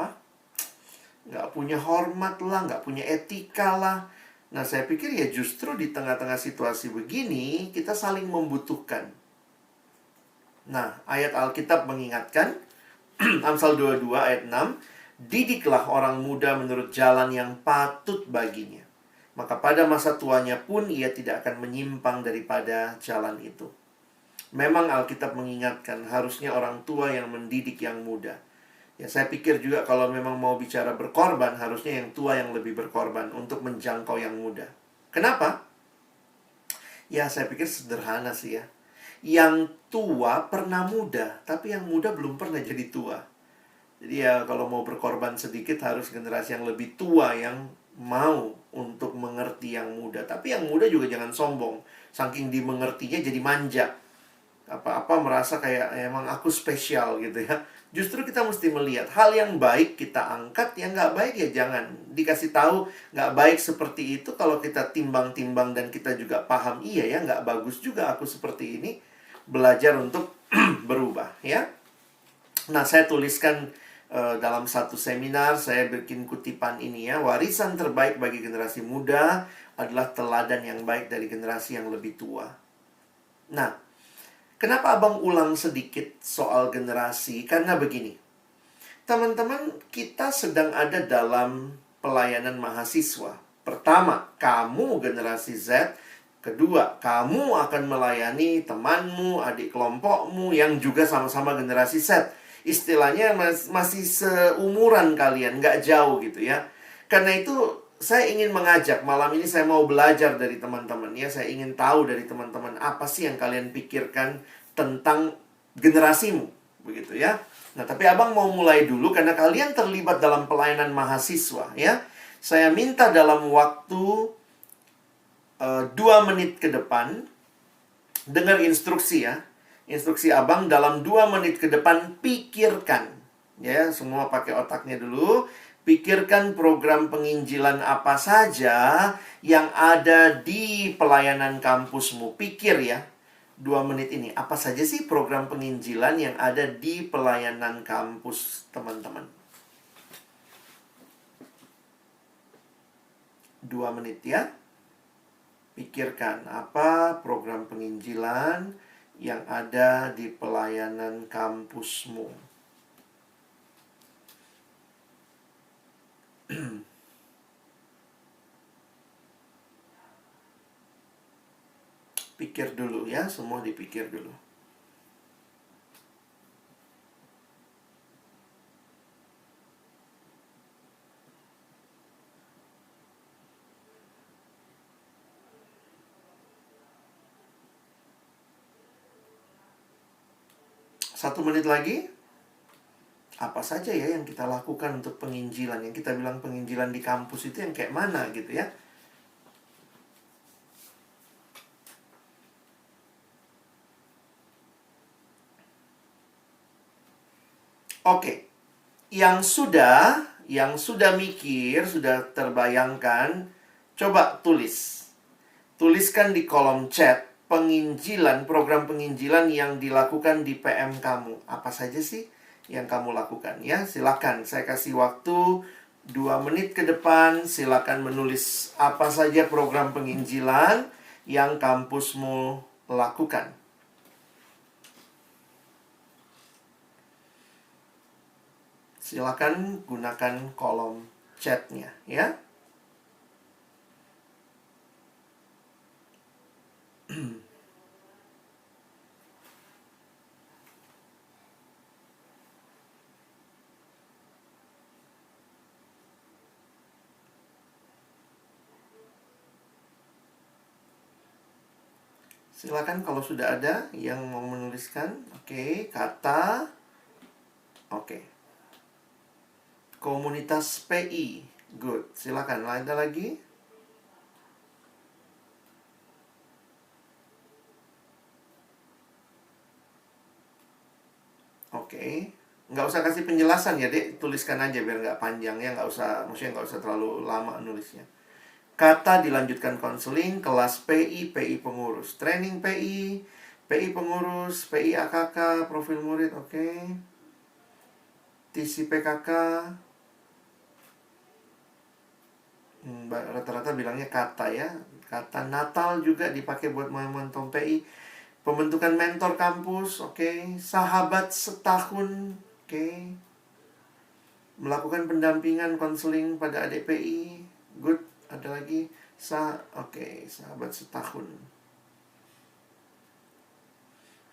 nggak punya hormat lah, nggak punya etika lah. Nah, saya pikir ya justru di tengah-tengah situasi begini, kita saling membutuhkan. Nah, ayat Alkitab mengingatkan, Amsal 22 ayat 6, "Didiklah orang muda menurut jalan yang patut baginya. Maka pada masa tuanya pun ia tidak akan menyimpang daripada jalan itu." Memang Alkitab mengingatkan, harusnya orang tua yang mendidik yang muda. Ya, saya pikir juga kalau memang mau bicara berkorban, harusnya yang tua yang lebih berkorban untuk menjangkau yang muda. Kenapa? Ya, saya pikir sederhana sih ya. Yang tua pernah muda, tapi yang muda belum pernah jadi tua. Jadi ya, kalau mau berkorban sedikit, harus generasi yang lebih tua yang mau untuk mengerti yang muda. Tapi yang muda juga jangan sombong. Saking dimengertinya jadi manja. apa-apa merasa kayak emang aku spesial gitu ya. Justru kita mesti melihat hal yang baik kita angkat, yang nggak baik ya jangan. Dikasih tahu nggak baik seperti itu, kalau kita timbang-timbang dan kita juga paham, iya ya nggak bagus juga aku seperti ini, belajar untuk berubah ya. Nah, saya tuliskan dalam satu seminar, saya bikin kutipan ini ya. Warisan terbaik bagi generasi muda adalah teladan yang baik dari generasi yang lebih tua. Nah, kenapa abang ulang sedikit soal generasi? Karena begini, teman-teman, kita sedang ada dalam pelayanan mahasiswa. Pertama, kamu generasi Z. Kedua, kamu akan melayani temanmu, adik kelompokmu yang juga sama-sama generasi Z. Istilahnya masih seumuran kalian, nggak jauh gitu ya. Karena itu, saya ingin mengajak, malam ini saya mau belajar dari teman-teman ya. Saya ingin tahu dari teman-teman apa sih yang kalian pikirkan tentang generasimu, begitu ya. Nah, tapi abang mau mulai dulu karena kalian terlibat dalam pelayanan mahasiswa ya. Saya minta dalam waktu 2 menit ke depan, dengar instruksi ya. Instruksi abang dalam 2 menit ke depan, pikirkan. Ya, semua pakai otaknya dulu. Pikirkan program penginjilan apa saja yang ada di pelayanan kampusmu. Pikir ya, 2 menit ini. Apa saja sih program penginjilan yang ada di pelayanan kampus teman-teman? 2 menit ya. Pikirkan apa program penginjilan yang ada di pelayanan kampusmu. Pikir dulu ya, semua dipikir dulu. Satu menit lagi. Apa saja ya yang kita lakukan untuk penginjilan? Yang kita bilang penginjilan di kampus itu yang kayak mana gitu ya. Oke. Yang sudah mikir, sudah terbayangkan, coba tulis. Tuliskan di kolom chat penginjilan, program penginjilan yang dilakukan di PM kamu. Apa saja sih yang kamu lakukan ya? Silakan, saya kasih waktu 2 menit ke depan. Silakan menulis apa saja program penginjilan yang kampusmu lakukan. Silakan gunakan kolom chatnya ya. Silakan kalau sudah ada yang mau menuliskan. Oke, kata. Oke. Komunitas PI. Good. Silakan. Ada lagi? Oke. Nggak usah kasih penjelasan ya, Dek. Tuliskan aja biar nggak panjang ya. Maksudnya nggak usah terlalu lama nulisnya. Kata dilanjutkan konseling, kelas PI, PI pengurus, training PI, PI pengurus, PI AKK, profil murid, oke. TC PKK. Rata-rata bilangnya kata ya. Kata Natal juga dipakai buat momentum PI. Pembentukan mentor kampus, oke. Sahabat setahun, oke. Melakukan pendampingan konseling pada adik PI, good. Ada lagi, oke, sahabat setahun.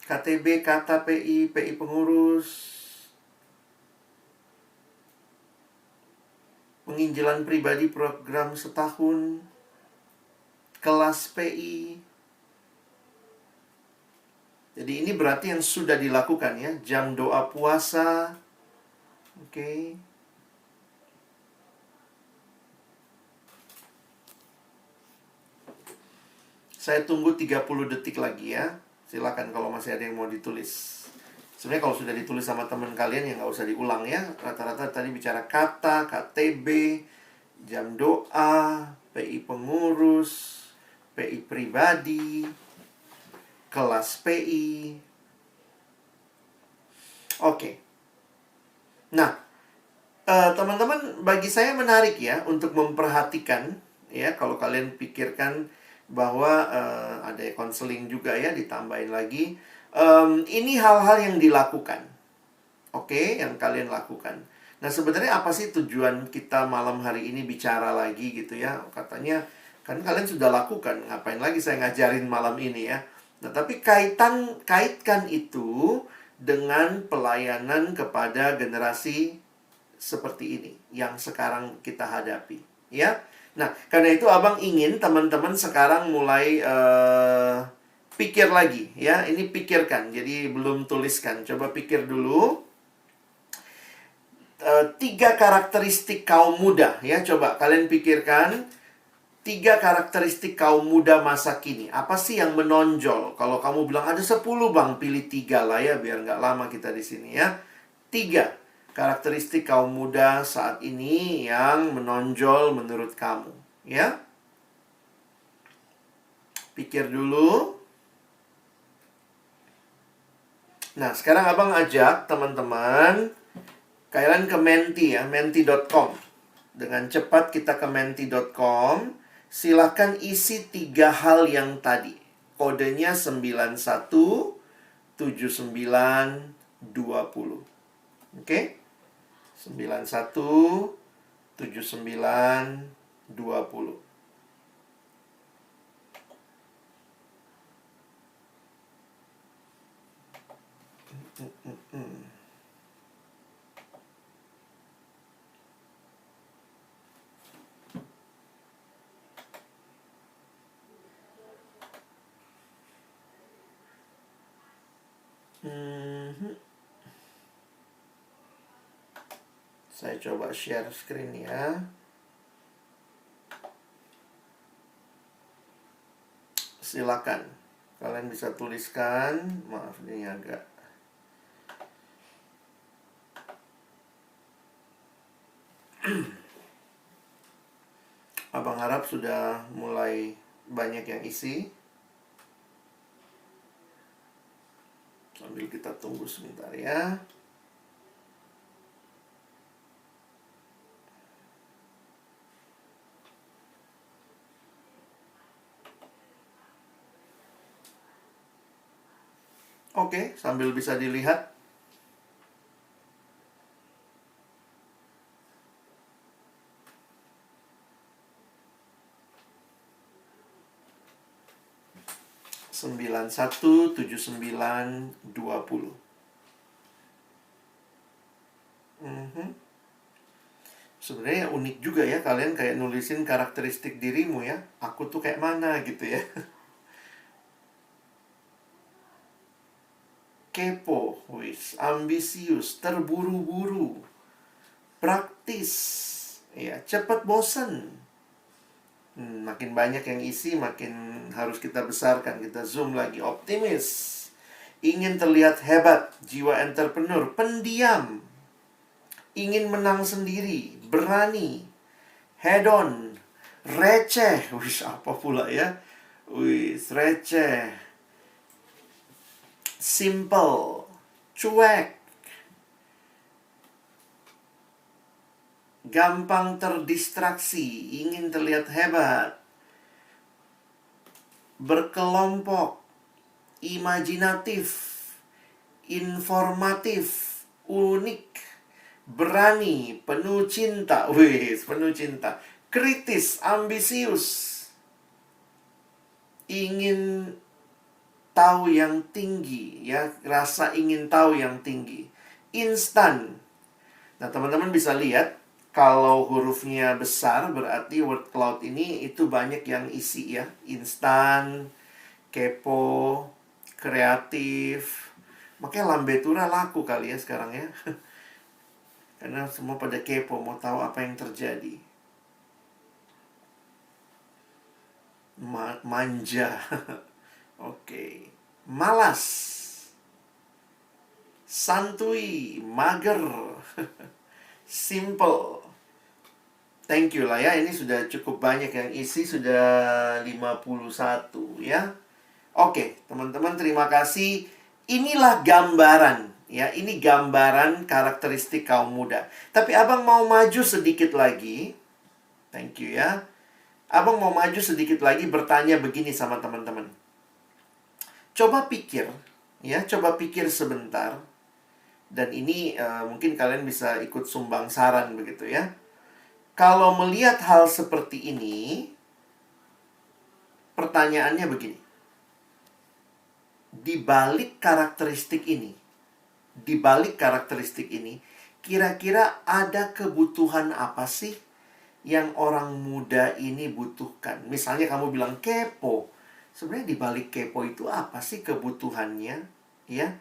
KTB, kata PI, PI pengurus. Penginjilan pribadi program setahun. Kelas PI. Jadi ini berarti yang sudah dilakukan ya. Jam doa puasa. Oke. Saya tunggu 30 detik lagi ya. Silakan kalau masih ada yang mau ditulis. Sebenarnya kalau sudah ditulis sama teman kalian ya nggak usah diulang ya. Rata-rata tadi bicara kata, KTB, jam doa, PI pengurus, PI pribadi, kelas PI. Oke. Nah, teman-teman, bagi saya menarik ya untuk memperhatikan ya, kalau kalian pikirkan bahwa ada konseling juga ya, ditambahin lagi. Ini hal-hal yang dilakukan, oke, yang kalian lakukan. Nah, sebenarnya apa sih tujuan kita malam hari ini bicara lagi gitu ya? Katanya kan kalian sudah lakukan, ngapain lagi saya ngajarin malam ini ya? Nah, tapi kaitkan itu dengan pelayanan kepada generasi seperti ini yang sekarang kita hadapi, ya. Nah, karena itu Abang ingin teman-teman sekarang mulai pikir lagi, ya. Ini pikirkan, jadi belum tuliskan. Coba pikir dulu. 3 karakteristik kaum muda, ya. Coba kalian pikirkan 3 karakteristik kaum muda masa kini. Apa sih yang menonjol? Kalau kamu bilang ada 10 bang, pilih 3 lah ya, biar nggak lama kita di sini ya. 3 karakteristik kaum muda saat ini yang menonjol menurut kamu, ya. Pikir dulu. Nah, sekarang Abang ajak teman-teman kalian ke Menti ya, menti.com. Dengan cepat kita ke menti.com. Silakan isi 3 hal yang tadi. Kodenya 917920. Oke? 917920. Saya coba share screen ya. Silakan. Kalian bisa tuliskan. Maaf ini agak Abang harap sudah mulai banyak yang isi. Sambil kita tunggu sebentar ya. Oke, sambil bisa dilihat. Sembilan 917920. Sebenarnya unik juga ya, kalian kayak nulisin karakteristik dirimu ya. Aku tuh kayak mana gitu ya. Kepo, ambisius, terburu-buru, praktis, ya, cepat bosan. Makin banyak yang isi, makin harus kita besarkan, kita zoom lagi. Optimis, ingin terlihat hebat, jiwa entrepreneur, pendiam, ingin menang sendiri, berani, head on, receh, apa pula ya? Receh, simple, cuek, gampang terdistraksi, ingin terlihat hebat, berkelompok, imajinatif, informatif, unik, berani, penuh cinta, penuh cinta, kritis, ambisius, ingin tahu yang tinggi, ya, rasa ingin tahu yang tinggi, instan. Nah, teman-teman bisa lihat kalau hurufnya besar berarti word cloud ini itu banyak yang isi ya, instan, kepo, kreatif. Makanya Lambe Tura laku kali ya sekarang ya. Karena semua pada kepo, mau tahu apa yang terjadi. Manja. Oke. malas, santuy, mager, simple. Thank you lah ya, ini sudah cukup banyak yang isi, sudah 51 ya. Oke, teman-teman terima kasih. Inilah gambaran ya, ini gambaran karakteristik kaum muda. Tapi Abang mau maju sedikit lagi. Thank you ya. Abang mau maju sedikit lagi bertanya begini sama teman-teman. Coba pikir ya, coba pikir sebentar. Dan ini mungkin kalian bisa ikut sumbang saran begitu ya. Kalau melihat hal seperti ini, pertanyaannya begini. Di balik karakteristik ini, kira-kira ada kebutuhan apa sih yang orang muda ini butuhkan? Misalnya kamu bilang kepo. Sebenarnya di balik kepo itu apa sih kebutuhannya? Ya.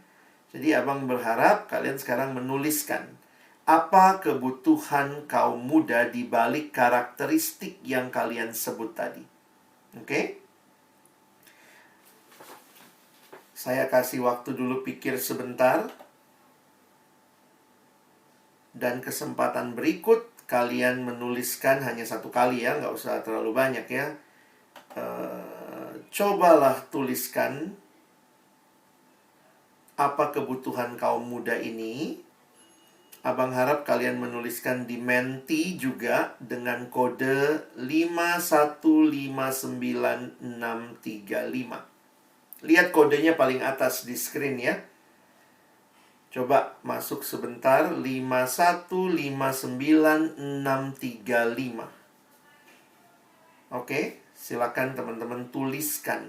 Jadi Abang berharap kalian sekarang menuliskan apa kebutuhan kaum muda di balik karakteristik yang kalian sebut tadi. Oke? Saya kasih waktu dulu pikir sebentar. Dan kesempatan berikut, kalian menuliskan hanya satu kali ya, nggak usah terlalu banyak ya. Cobalah tuliskan apa kebutuhan kaum muda ini. Abang harap kalian menuliskan di Menti juga dengan kode 5159635. Lihat kodenya paling atas di screen ya. Coba masuk sebentar, 5159635. Oke, silakan teman-teman tuliskan.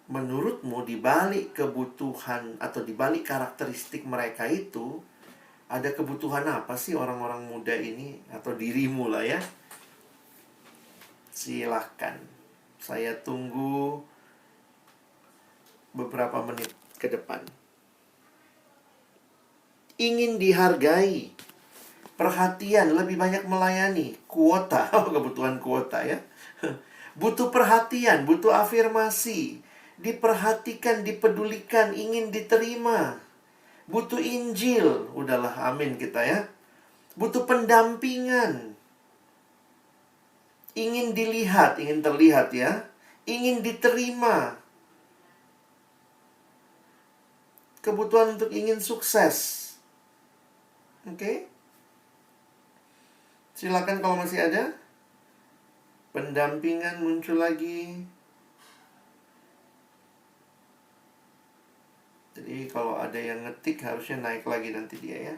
Menurutmu di balik kebutuhan atau di balik karakteristik mereka itu, ada kebutuhan apa sih orang-orang muda ini? Atau dirimu lah ya. Silahkan. Saya tunggu beberapa menit ke depan. Ingin dihargai, perhatian, lebih banyak melayani, kuota, kebutuhan kuota ya. Butuh perhatian, butuh afirmasi, diperhatikan, dipedulikan, ingin diterima. Butuh Injil, udahlah amin kita ya. Butuh pendampingan, ingin dilihat, ingin terlihat ya. Ingin diterima. Kebutuhan untuk ingin sukses. Oke. Silakan kalau masih ada. Pendampingan muncul lagi. Jadi kalau ada yang ngetik harusnya naik lagi nanti dia ya.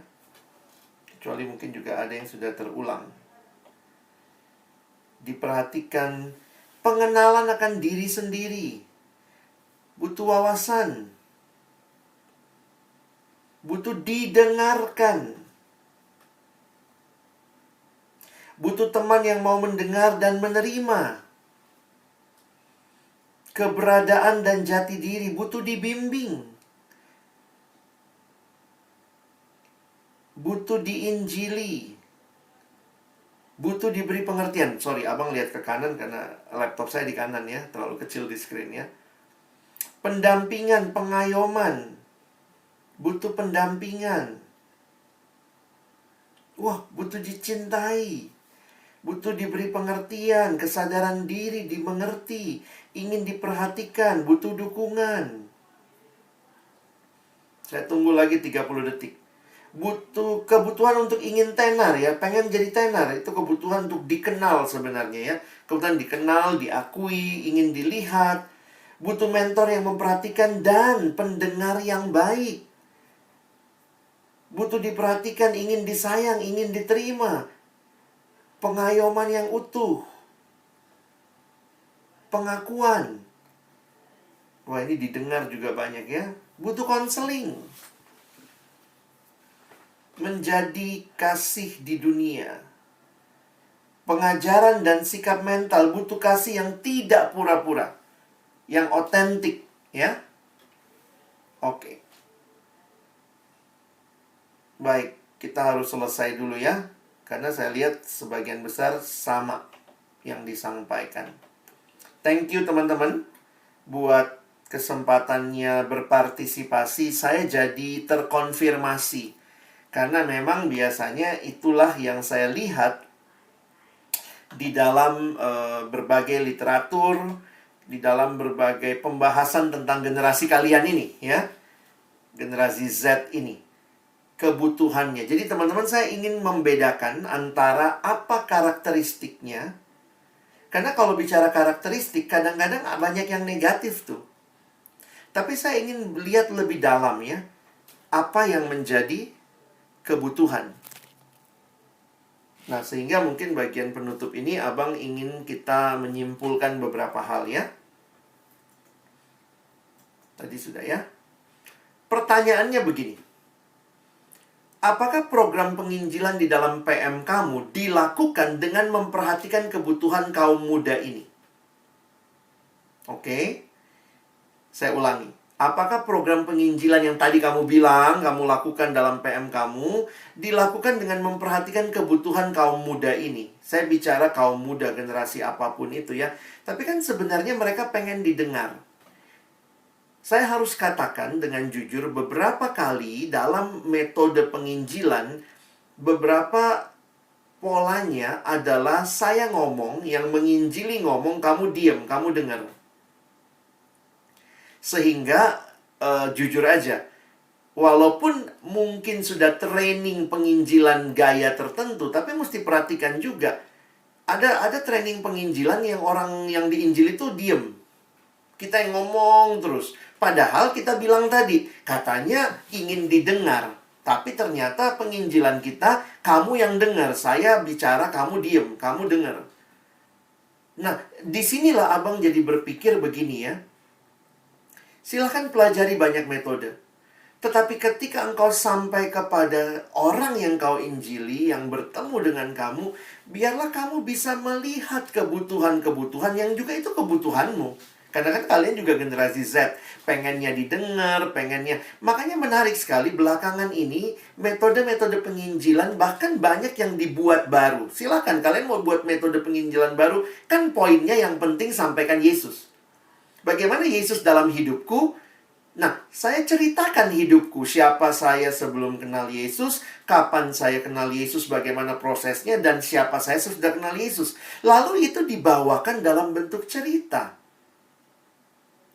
Kecuali mungkin juga ada yang sudah terulang. Diperhatikan, pengenalan akan diri sendiri. Butuh wawasan. Butuh didengarkan. Butuh teman yang mau mendengar dan menerima. Keberadaan dan jati diri, butuh dibimbing. Butuh diinjili. Butuh diberi pengertian. Sorry, abang lihat ke kanan karena laptop saya di kanan ya. Terlalu kecil di screen ya. Pendampingan, pengayoman. Butuh pendampingan. Wah, butuh dicintai. Butuh diberi pengertian, kesadaran diri, dimengerti, ingin diperhatikan, butuh dukungan. Saya tunggu lagi 30 detik. Butuh kebutuhan untuk ingin tenar ya, pengen jadi tenar. Itu kebutuhan untuk dikenal sebenarnya ya. Kebutuhan dikenal, diakui, ingin dilihat. Butuh mentor yang memperhatikan dan pendengar yang baik. Butuh diperhatikan, ingin disayang, ingin diterima. Pengayoman yang utuh. Pengakuan. Wah, ini didengar juga banyak ya. Butuh konseling. Menjadi kasih di dunia. Pengajaran dan sikap mental, butuh kasih yang tidak pura-pura. Yang otentik, ya. Oke. Baik, kita harus selesai dulu ya. Karena saya lihat sebagian besar sama yang disampaikan. Thank you teman-teman buat kesempatannya berpartisipasi, saya jadi terkonfirmasi. Karena memang biasanya itulah yang saya lihat di dalam berbagai literatur, di dalam berbagai pembahasan tentang generasi kalian ini, ya. Generasi Z ini. Kebutuhannya. Jadi teman-teman, saya ingin membedakan antara apa karakteristiknya. Karena kalau bicara karakteristik, kadang-kadang banyak yang negatif tuh. Tapi saya ingin lihat lebih dalam, ya. Apa yang menjadi kebutuhan. Nah, sehingga mungkin bagian penutup ini Abang ingin kita menyimpulkan beberapa hal, ya. Tadi sudah, ya. Pertanyaannya begini. Apakah program penginjilan di dalam PM kamu dilakukan dengan memperhatikan kebutuhan kaum muda ini? Oke. Saya ulangi. Apakah program penginjilan yang tadi kamu bilang kamu lakukan dalam PM kamu dilakukan dengan memperhatikan kebutuhan kaum muda ini? Saya bicara kaum muda, generasi apapun itu, ya. Tapi kan sebenarnya mereka pengen didengar. Saya harus katakan dengan jujur, beberapa kali dalam metode penginjilan, beberapa polanya adalah saya ngomong, yang menginjili ngomong, kamu diam, kamu dengar. Sehingga jujur aja, walaupun mungkin sudah training penginjilan gaya tertentu, tapi mesti perhatikan juga. Ada training penginjilan yang orang yang diinjili itu diem. Kita yang ngomong terus. Padahal kita bilang tadi, katanya ingin didengar. Tapi ternyata penginjilan kita, kamu yang dengar. Saya bicara, kamu diem, kamu dengar. Nah, disinilah Abang jadi berpikir begini, ya. Silahkan pelajari banyak metode. Tetapi ketika engkau sampai kepada orang yang kau injili, yang bertemu dengan kamu, biarlah kamu bisa melihat kebutuhan-kebutuhan yang juga itu kebutuhanmu. Karena kan kalian juga generasi Z, pengennya didengar, pengennya. Makanya menarik sekali belakangan ini, metode-metode penginjilan bahkan banyak yang dibuat baru. Silahkan kalian mau buat metode penginjilan baru, kan poinnya yang penting sampaikan Yesus. Bagaimana Yesus dalam hidupku? Nah, saya ceritakan hidupku. Siapa saya sebelum kenal Yesus, kapan saya kenal Yesus, bagaimana prosesnya, dan siapa saya sudah kenal Yesus. Lalu itu dibawakan dalam bentuk cerita.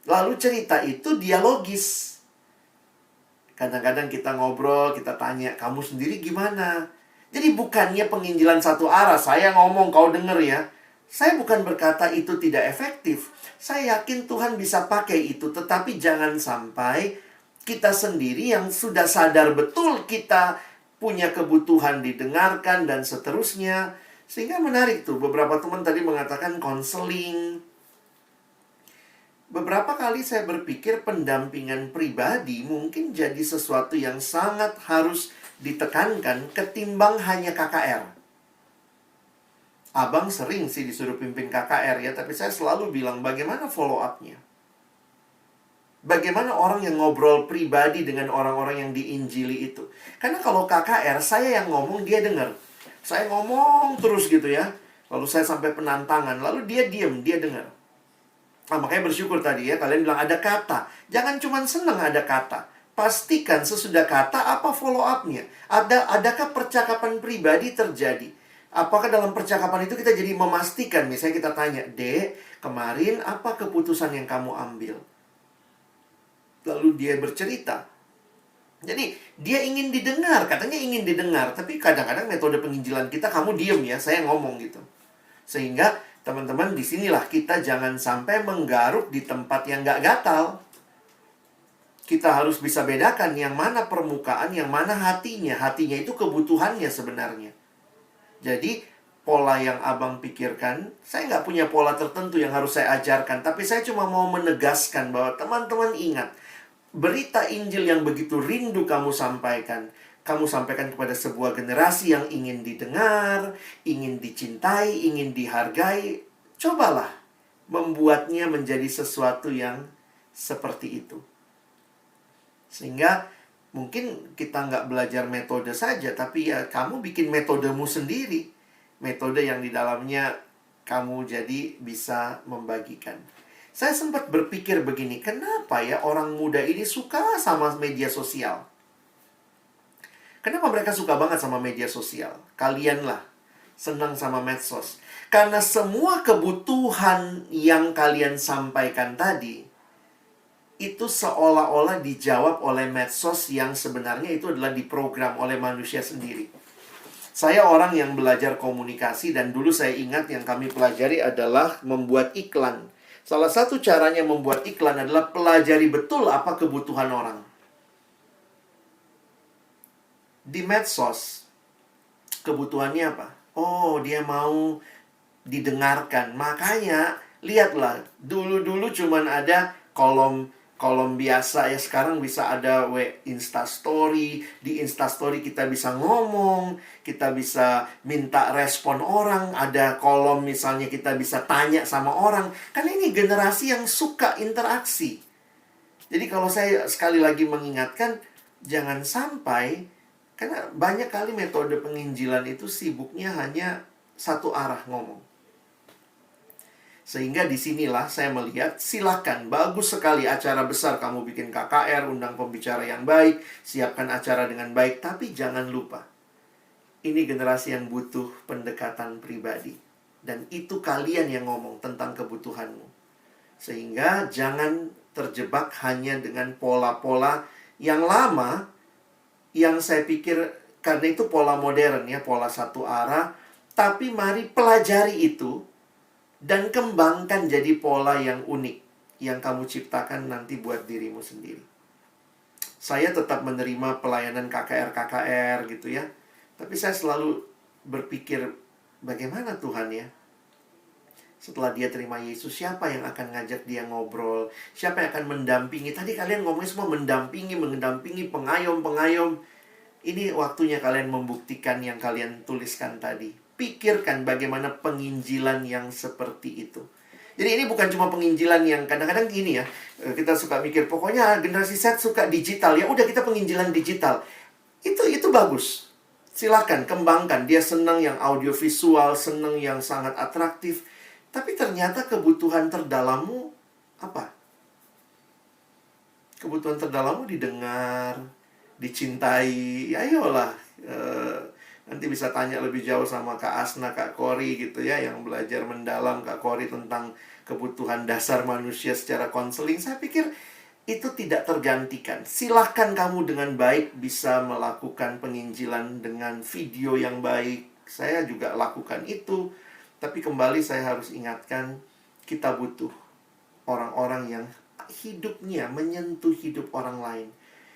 Lalu cerita itu dialogis. Kadang-kadang kita ngobrol, kita tanya, kamu sendiri gimana? Jadi bukannya penginjilan satu arah, saya ngomong, kau denger, ya. Saya bukan berkata itu tidak efektif. Saya yakin Tuhan bisa pakai itu, tetapi jangan sampai kita sendiri yang sudah sadar betul kita punya kebutuhan didengarkan dan seterusnya. Sehingga menarik tuh, beberapa teman tadi mengatakan konseling. Beberapa kali saya berpikir pendampingan pribadi mungkin jadi sesuatu yang sangat harus ditekankan ketimbang hanya KKR. Abang sering sih disuruh pimpin KKR, ya, tapi saya selalu bilang bagaimana follow up-nya. Bagaimana orang yang ngobrol pribadi dengan orang-orang yang diinjili itu. Karena kalau KKR, saya yang ngomong, dia dengar. Saya ngomong terus gitu, ya. Lalu saya sampai penantangan, lalu dia diam, dia dengar. Nah, makanya bersyukur tadi, ya, kalian bilang ada kata. Jangan cuma senang ada kata. Pastikan sesudah kata apa follow up-nya. Adakah percakapan pribadi terjadi? Apakah dalam percakapan itu kita jadi memastikan, misalnya kita tanya, Dek, kemarin apa keputusan yang kamu ambil? Lalu dia bercerita. Jadi, dia ingin didengar, katanya ingin didengar. Tapi kadang-kadang metode penginjilan kita, kamu diem, ya, saya ngomong gitu. Sehingga, teman-teman, disinilah kita jangan sampai menggaruk di tempat yang gak gatal. Kita harus bisa bedakan yang mana permukaan, yang mana hatinya. Hatinya itu kebutuhannya sebenarnya. Jadi, pola yang Abang pikirkan, saya nggak punya pola tertentu yang harus saya ajarkan. Tapi saya cuma mau menegaskan bahwa teman-teman ingat, berita Injil yang begitu rindu kamu sampaikan. Kamu sampaikan kepada sebuah generasi yang ingin didengar, ingin dicintai, ingin dihargai. Cobalah membuatnya menjadi sesuatu yang seperti itu. Sehingga mungkin kita nggak belajar metode saja, tapi ya kamu bikin metodemu sendiri. Metode yang di dalamnya kamu jadi bisa membagikan. Saya sempat berpikir begini, kenapa ya orang muda ini suka sama media sosial? Kenapa mereka suka banget sama media sosial? Kalian lah, senang sama medsos. Karena semua kebutuhan yang kalian sampaikan tadi, itu seolah-olah dijawab oleh medsos yang sebenarnya itu adalah diprogram oleh manusia sendiri. Saya orang yang belajar komunikasi dan dulu saya ingat yang kami pelajari adalah membuat iklan. Salah satu caranya membuat iklan adalah pelajari betul apa kebutuhan orang. Di medsos, kebutuhannya apa? Oh, dia mau didengarkan. Makanya, lihatlah, dulu-dulu cuman ada kolom biasa ya. Sekarang bisa ada Instastory. Di Instastory kita bisa ngomong, kita bisa minta respon orang. Ada kolom misalnya kita bisa tanya sama orang. Kan ini generasi yang suka interaksi. Jadi kalau saya sekali lagi mengingatkan, jangan sampai, karena banyak kali metode penginjilan itu sibuknya hanya satu arah ngomong. Sehingga disinilah saya melihat, silakan, bagus sekali acara besar kamu bikin KKR, undang pembicara yang baik, siapkan acara dengan baik. Tapi jangan lupa, ini generasi yang butuh pendekatan pribadi. Dan itu kalian yang ngomong tentang kebutuhanmu. Sehingga jangan terjebak hanya dengan pola-pola yang lama, yang saya pikir, karena itu pola modern ya, pola satu arah. Tapi mari pelajari itu, dan kembangkan jadi pola yang unik yang kamu ciptakan nanti buat dirimu sendiri. Saya tetap menerima pelayanan KKR gitu ya. Tapi saya selalu berpikir, bagaimana Tuhan ya? Setelah dia terima Yesus, siapa yang akan ngajak dia ngobrol? Siapa yang akan mendampingi? Tadi kalian ngomongin semua mendampingi, pengayom. Ini waktunya kalian membuktikan yang kalian tuliskan tadi. Pikirkan bagaimana penginjilan yang seperti itu. Jadi ini bukan cuma penginjilan yang kadang-kadang gini ya. Kita suka mikir, pokoknya generasi Z suka digital. Ya udah kita penginjilan digital. Itu bagus. Silakan kembangkan. Dia senang yang audiovisual, senang yang sangat atraktif. Tapi ternyata kebutuhan terdalammu apa? Kebutuhan terdalammu didengar, dicintai. Ayolah. Nanti bisa tanya lebih jauh sama Kak Asna, Kak Kori gitu ya, yang belajar mendalam, Kak Kori, tentang kebutuhan dasar manusia secara konseling. Saya pikir itu tidak tergantikan. Silahkan kamu dengan baik bisa melakukan penginjilan dengan video yang baik. Saya juga lakukan itu. Tapi kembali saya harus ingatkan, kita butuh orang-orang yang hidupnya menyentuh hidup orang lain.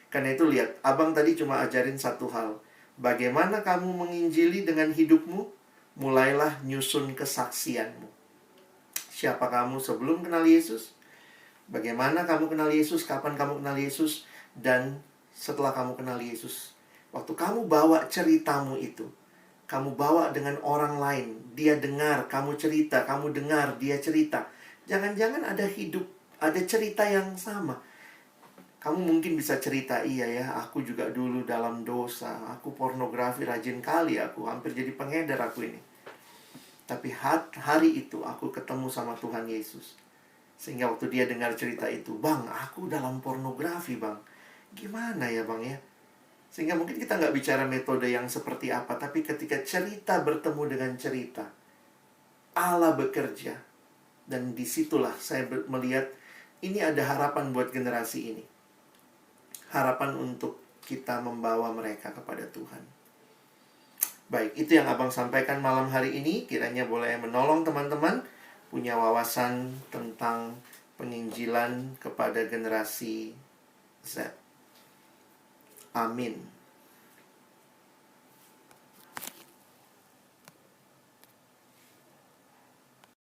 Karena itu lihat, abang tadi cuma ajarin satu hal. Bagaimana kamu menginjili dengan hidupmu? Mulailah nyusun kesaksianmu. Siapa kamu sebelum kenal Yesus? Bagaimana kamu kenal Yesus? Kapan kamu kenal Yesus? Dan setelah kamu kenal Yesus, waktu kamu bawa ceritamu itu, kamu bawa dengan orang lain. Dia dengar, kamu cerita. Kamu dengar, dia cerita. Jangan-jangan ada cerita yang sama. Kamu mungkin bisa cerita, iya ya, aku juga dulu dalam dosa. Aku pornografi rajin kali, aku hampir jadi pengedar aku ini. Tapi hari itu aku ketemu sama Tuhan Yesus. Sehingga waktu dia dengar cerita itu, bang, aku dalam pornografi bang. Gimana ya bang ya? Sehingga mungkin kita nggak bicara metode yang seperti apa. Tapi ketika cerita bertemu dengan cerita, Allah bekerja. Dan disitulah saya melihat, ini ada harapan buat generasi ini. Harapan untuk kita membawa mereka kepada Tuhan. Baik, itu yang abang sampaikan malam hari ini. Kiranya boleh menolong teman-teman punya wawasan tentang penginjilan kepada generasi Z. Amin.